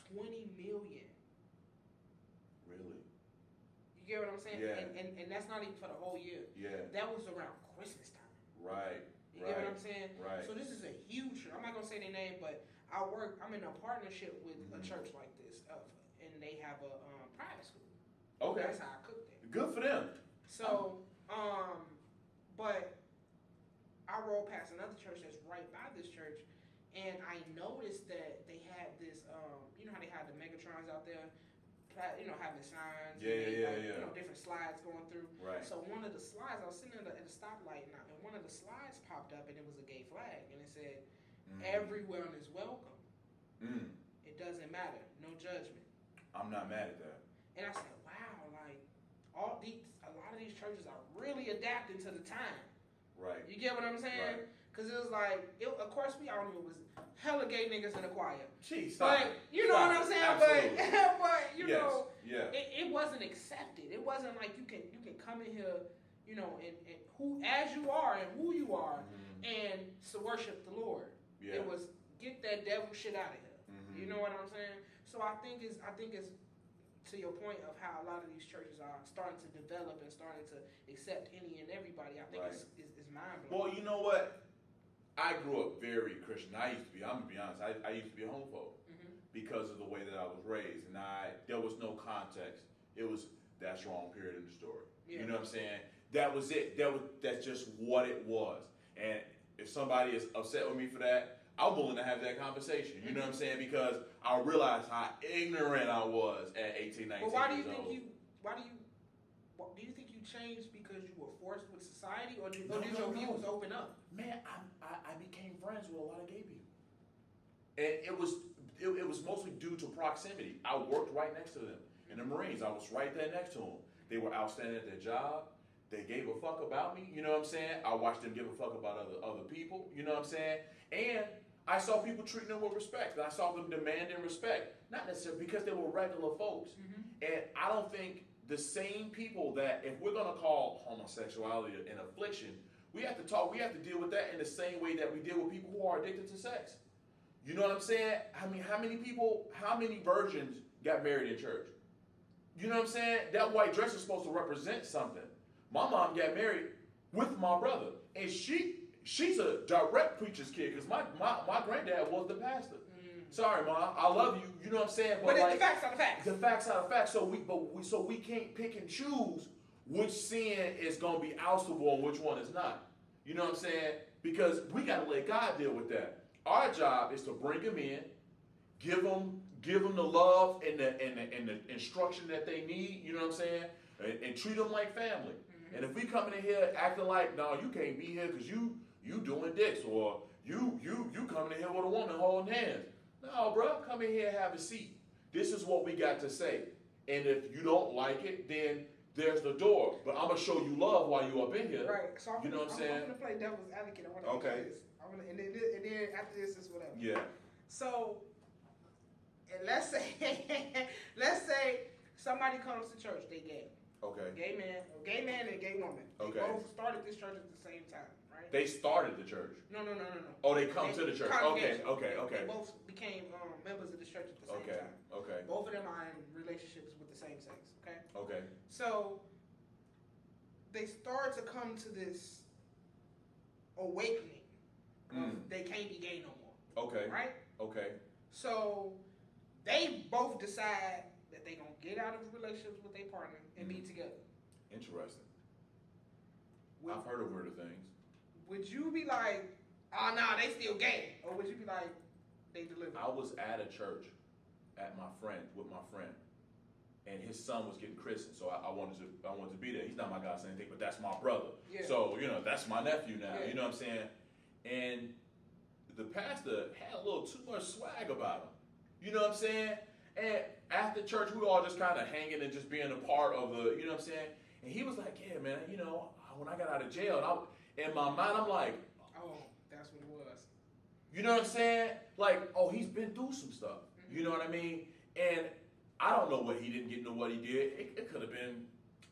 20 million. Really? You get what I'm saying? Yeah. And that's not even for the whole year. Yeah. That was around Christmas time. Right. You get what I'm saying? Right. So this is a huge church. I'm not gonna say their name, but I'm in a partnership with a church like this, and they have a private school. Okay. That's how I cook there. Good for them. So, but I rolled past another church that's right by this church, and I noticed that they had this, you know how they had the Megatrons out there, you know, having signs, you know, different slides going through. Right. So one of the slides, I was sitting at a stoplight, and one of the slides popped up, and it was a gay flag, and it said, "Everyone is welcome. It doesn't matter, no judgment." I'm not mad at that. And I said, "Wow, like a lot of these churches are really adapting to the time." Right. You get what I'm saying? Because it was like, of course, we all knew it was hella gay niggas in the choir. Jeez, but you know what I'm saying? Absolutely. But you know, yeah. it wasn't accepted. It wasn't like you can come in here, you know, and who as you are and who you are, and to worship the Lord. Yeah. It was get that devil shit out of here. You know what I'm saying? So I think it's to your point of how a lot of these churches are starting to develop and starting to accept any and everybody. I think it's mind blowing. Well, you know what? I grew up very Christian. I'm gonna be honest, I used to be a homophobe because of the way that I was raised, and there was no context. It was that's wrong. Period in the story. Yeah. You know what I'm saying? That was it. That's just what it was. And if somebody is upset with me for that, I'm willing to have that conversation. You know what I'm saying? Because I realized how ignorant I was at 18, 19 years old. Well, do you think you changed because you were forced with society, or did your views open up? Man, I became friends with a lot of gay people, and it was mostly due to proximity. I worked right next to them in the Marines. I was right there next to them. They were outstanding at their job. They gave a fuck about me. You know what I'm saying? I watched them give a fuck about other people. You know what I'm saying? And I saw people treating them with respect. And I saw them demanding respect, not necessarily because they were regular folks. And I don't think the same people that, if we're gonna call homosexuality an affliction, we have to deal with that in the same way that we deal with people who are addicted to sex. You know what I'm saying? I mean, how many virgins got married in church? You know what I'm saying? That white dress is supposed to represent something. My mom got married with my brother, and she's a direct preacher's kid because my granddad was the pastor. Sorry, Ma, I love you. You know what I'm saying? But like, the facts are the facts. The facts are the facts. So we can't pick and choose which sin is gonna be oustable and which one is not. You know what I'm saying? Because we gotta let God deal with that. Our job is to bring them in, give them the love and the instruction that they need. You know what I'm saying? And treat them like family. And if we coming in here acting like, no, you can't be here because you doing this, or you coming in here with a woman holding hands. No, bro, come in here and have a seat. This is what we got to say. And if you don't like it, then there's the door. But I'm gonna show you love while you up in here. Right. So you know what I'm saying? I'm gonna play devil's advocate. I want to do this. And then after this is whatever. Yeah. So, and let's say somebody comes to church, they gay. Okay. Gay man and a gay woman. They Okay. both started this church at the same time, right? They started the church. No. Oh, they come to the church. Okay. They both became members of this church at the same time. Okay. Both of them are in relationships with the same sex. Okay. Okay. So they start to come to this awakening. They can't be gay no more. Okay. Right? Okay. So they both decide that they're going to get out of relationships with their partner and be together. Interesting. I've heard of weirder things. Would you be like, oh, nah, they still gay? Or would you be like, they delivered? I was at a church with my friend. And his son was getting christened, so I wanted to be there. He's not my God saying anything, but that's my brother. Yeah. So, that's my nephew now. Yeah. You know what I'm saying? And the pastor had a little too much swag about him. You know what I'm saying? And after church, we were all just kind of hanging and just being a part of the, you know what I'm saying? And he was like, yeah, man, when I got out of jail, in my mind, I'm like, oh, that's what it was. You know what I'm saying? Like, oh, he's been through some stuff. Mm-hmm. You know what I mean? And I don't know what he didn't get into what he did. It could have been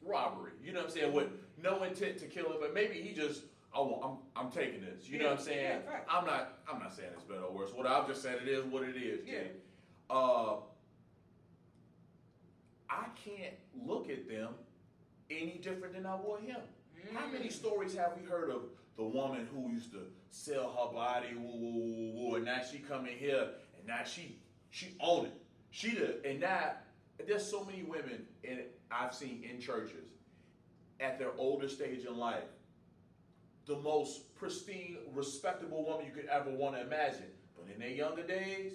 robbery. You know what I'm saying? With no intent to kill him, but maybe he just, I'm taking this. You know what I'm saying? Yeah, I'm not saying it's better or worse. I'm just saying it is what it is. Yeah. I can't look at them any different than I would him. How many stories have we heard of the woman who used to sell her body, and now she come in here and now she own it. And now there's so many women I've seen in churches at their older stage in life, the most pristine, respectable woman you could ever want to imagine. But in their younger days,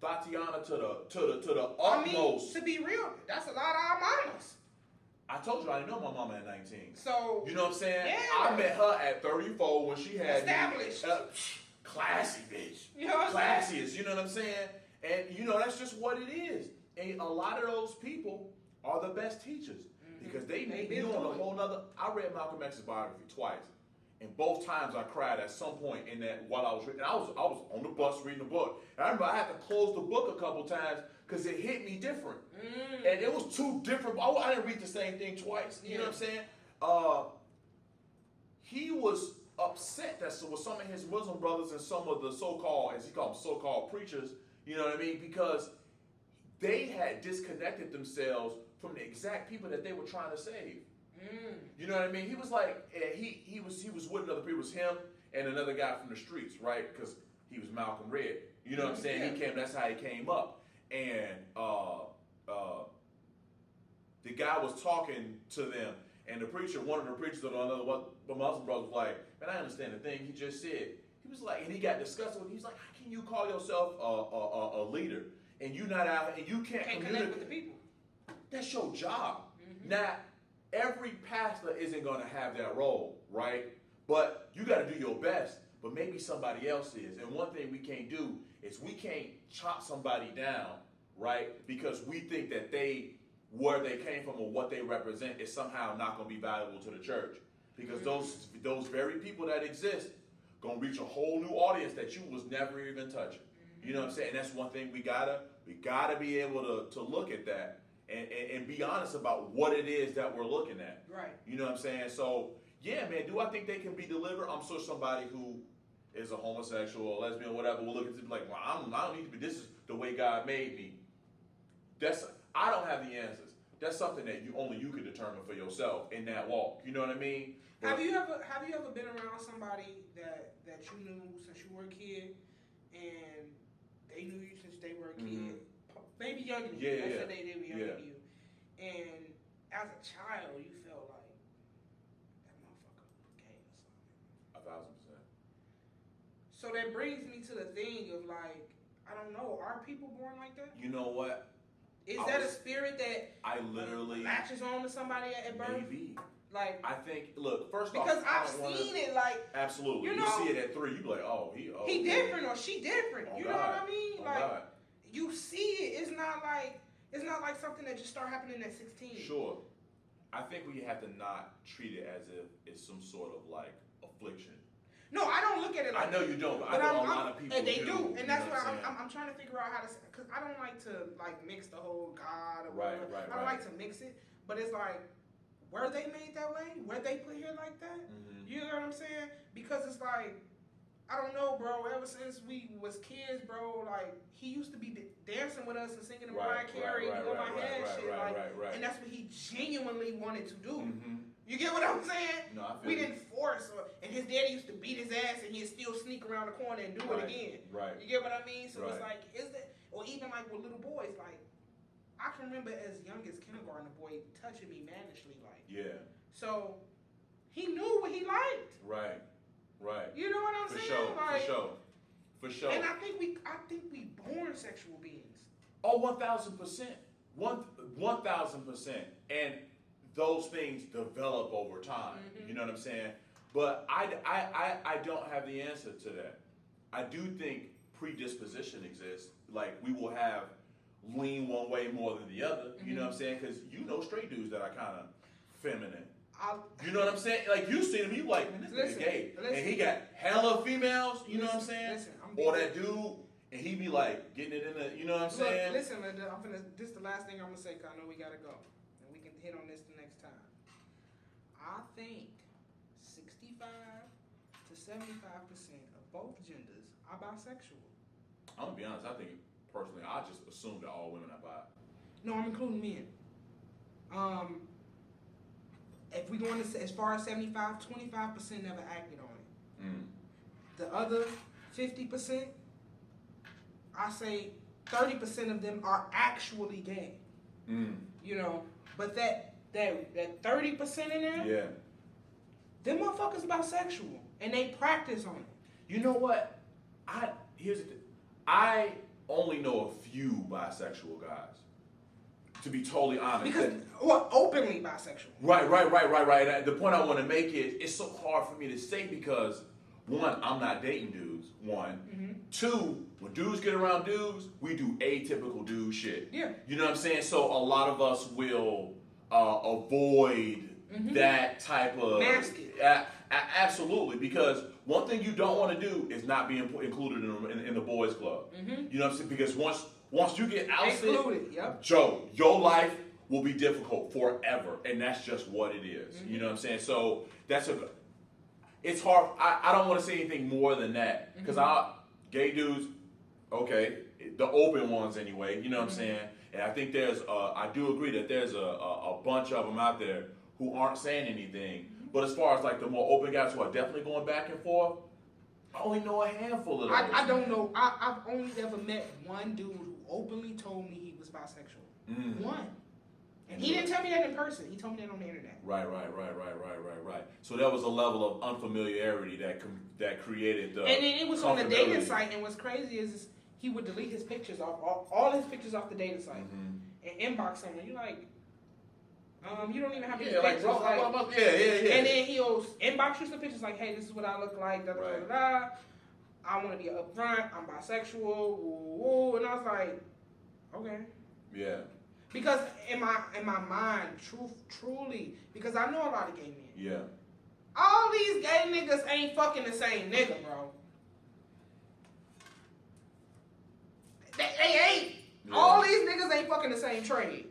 Tatiana to the utmost. I mean, to be real, that's a lot of our mamas. I told you I didn't know my mama at 19. So you know what I'm saying? Yeah. I met her at 34 when she had established. Classy bitch. You know what Classiest, you know what I'm saying? And that's just what it is. And a lot of those people are the best teachers because they make you on a whole nother. I read Malcolm X's biography twice. And both times I cried at some point in that while I was reading. I was on the bus reading the book. And I remember I had to close the book a couple times because it hit me different. And it was two different. I didn't read the same thing twice. You know what I'm saying? He was upset that with some of his Muslim brothers and some of the so-called, as he called them, so-called preachers, you know what I mean? Because they had disconnected themselves from the exact people that they were trying to save. You know what I mean? He was like, he was with another people. It was him and another guy from the streets, right? Because he was Malcolm Red. You know what I'm saying? Yeah. That's how he came up. And the guy was talking to them, and one of the preachers of another Muslim brother was like, man, I understand the thing he just said. He was like, and he got disgusted with him. He was like, how can you call yourself a leader and you not out and you can't connect with the people? That's your job. Now, every pastor isn't going to have that role, right? But you got to do your best. But maybe somebody else is. And one thing we can't do is we can't chop somebody down, right? Because we think that where they came from or what they represent is somehow not going to be valuable to the church. Because those very people that exist going to reach a whole new audience that you was never even touching. You know what I'm saying? And that's one thing we gotta be able to look at that. And be honest about what it is that we're looking at. Right. You know what I'm saying? So, yeah, man, do I think they can be delivered? I'm sure somebody who is a homosexual or lesbian or whatever will look at it like, well, I don't need to be, this is the way God made me. I don't have the answers. That's something that only you can determine for yourself in that walk. You know what I mean? But have you ever been around somebody that you knew since you were a kid and they knew you since they were a kid? Maybe younger than you. Let's say they were younger than you. And as a child, you felt like that motherfucker was gay or something. 1,000%. So that brings me to the thing of like, I don't know, are people born like that? You know what? Is that a spirit that I literally latches on to somebody at birth? Maybe. Like, I think, look, first off, because I've seen it like, absolutely. You see it at 3, you be like, oh, he different or she different. You know what I mean? Oh, like, God. You see it. It's not like something that just start happening at 16. Sure. I think we have to not treat it as if it's some sort of like affliction. No, I don't look at it like I know you don't, but I know a lot of people they do. And that's what I'm trying to figure out how to, because I don't like to like mix the whole God or right. I don't like to mix it, but it's like were they made that way? Were they put here like that? Mm-hmm. You know what I'm saying? Because it's like, I don't know, bro. Ever since we was kids, bro, like he used to be dancing with us and singing the Mariah Carey, doing my head shit, and that's what he genuinely wanted to do. Mm-hmm. You get what I'm saying? No, I feel we you. didn't force, and his daddy used to beat his ass, and he'd still sneak around the corner and do it again. Right. You get what I mean? So Right. it's like, is that, or even like with little boys, like I can remember as young as kindergarten, a boy touching me manishly, like. Yeah. So he knew what he liked. Right. Right. You know what I'm saying? Sure. Like, For sure. And I think we born sexual beings. Oh, 1,000%. 1,000%. And those things develop over time. Mm-hmm. You know what I'm saying? But I don't have the answer to that. I do think predisposition exists. Like we will have lean one way more than the other. You know what I'm saying? Because you know straight dudes that are kind of feminine. You know what I'm saying? Like you see him, you like, man, this nigga gay, and he got hella females. You know what I'm saying? Or that dude, and he be like getting it in the. You know what I'm saying? Listen, this is the last thing I'm gonna say, 'cause I know we gotta go, and we can hit on this the next time. I think 65 to 75% of both genders are bisexual. I'm gonna be honest. I think personally, I just assume that all women are bi. No, I'm including men. If we go into as far as 75, 25% never acted on it. Mm. The other 50%, I say 30% of them are actually gay. Mm. You know, but that 30% in there, Yeah. them motherfuckers bisexual, and they practice on it. You know what? Here's the thing. I only know a few bisexual guys. To be totally honest. Openly bisexual. Right. The point I want to make is it's so hard for me to say because one, I'm not dating dudes. One. Mm-hmm. Two, when dudes get around dudes, we do atypical dude shit. Yeah. You know what I'm saying? So a lot of us will avoid that type of mask it. Absolutely, because one thing you don't want to do is not be included in the boys club. Mm-hmm. You know what I'm saying? Because once you get ousted, yep. Joe, your life will be difficult forever, and that's just what it is. Mm-hmm. You know what I'm saying? So it's hard. I don't want to say anything more than that because gay dudes, okay, the open ones anyway. You know what I'm saying? And I think I do agree that there's a bunch of them out there who aren't saying anything. But as far as like the more open guys who are definitely going back and forth, I only know a handful of them. I don't know. I've only ever met one dude who openly told me he was bisexual. Mm. One. And he didn't tell me that in person. He told me that on the internet. Right. So there was a level of unfamiliarity that created the. And then it was on the dating site. And what's crazy is he would delete his pictures off, all his pictures off the dating site, and inbox someone. You like, you don't even have any pictures. Yeah. And then he'll inbox you some pictures like, hey, this is what I look like. Da da da da. I want to be upfront. I'm bisexual. Woo. And I was like, okay. Yeah. Because in my mind, truly, because I know a lot of gay men. Yeah. All these gay niggas ain't fucking the same nigga, bro. They ain't. Yeah. All these niggas ain't fucking the same trade.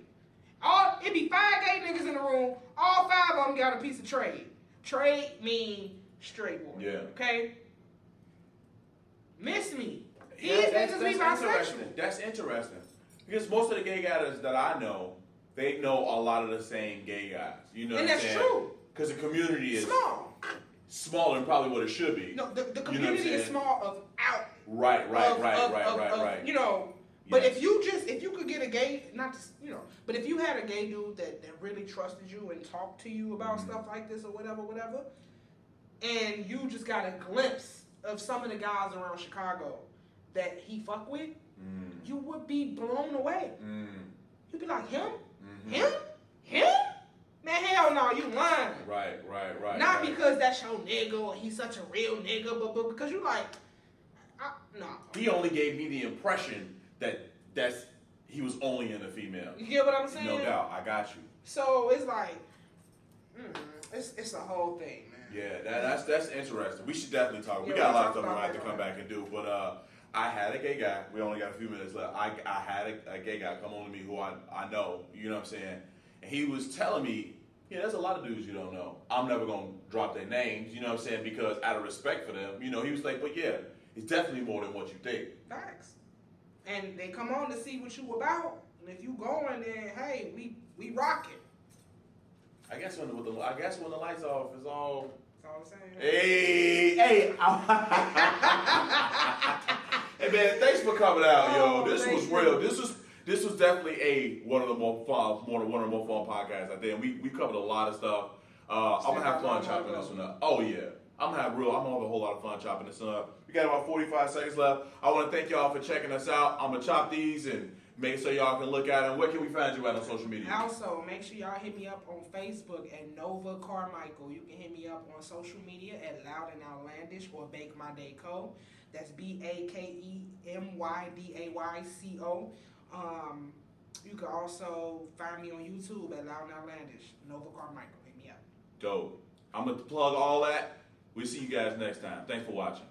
It be 5 gay niggas in the room. All 5 of them got a piece of trade. Trade mean straight boy. Yeah. Okay? Miss me. These That's niggas be bisexual. That's interesting. Because most of the gay guys that I know, they know a lot of the same gay guys. You know what I'm saying? And that's true. Because the community is small. Smaller than probably what it should be. No, the community is small of out. Right. You know, but if you could get a gay, but if you had a gay dude that really trusted you and talked to you about stuff like this or whatever, and you just got a glimpse of some of the guys around Chicago that he fuck with, you would be blown away. You'd be like, him? Man, hell no, you lying. Right. Not because that's your nigga or he's such a real nigga, but because you like, no. He only gave me the impression that he was only into female. You get what I'm saying? No doubt, I got you. So it's like, it's a whole thing, man. Yeah, that's interesting. We should definitely talk. We got a lot of stuff we have to come back and do, but I had a gay guy. We only got a few minutes left. I had a gay guy come on to me who I know. You know what I'm saying? And he was telling me Yeah, there's a lot of dudes you don't know. I'm never gonna drop their names, you know what I'm saying, because out of respect for them, you know, he was like, but yeah, it's definitely more than what you think. Facts. And they come on to see what you about. And if you going, then hey, we rocking. I guess when the lights off, it's all. That's all I'm saying. Hey, hey, hey man, thanks for coming out, yo. This was real. This was definitely one of the more fun podcasts I did. And we covered a lot of stuff. I'm gonna have fun chopping this one up. Oh yeah, I'm gonna have a whole lot of fun chopping this one up. We got about 45 seconds left. I want to thank y'all for checking us out. I'm gonna chop these and make sure y'all can look at them. Where can we find you at on social media? Also, make sure y'all hit me up on Facebook at Nova Carmichael. You can hit me up on social media at Loud and Outlandish or Bake My Day Co. That's BAKEMYDAYCO. You can also find me on YouTube at Loud and Outlandish. Nova Carmichael. Hit me up. Dope. I'm going to plug all that. We'll see you guys next time. Thanks for watching.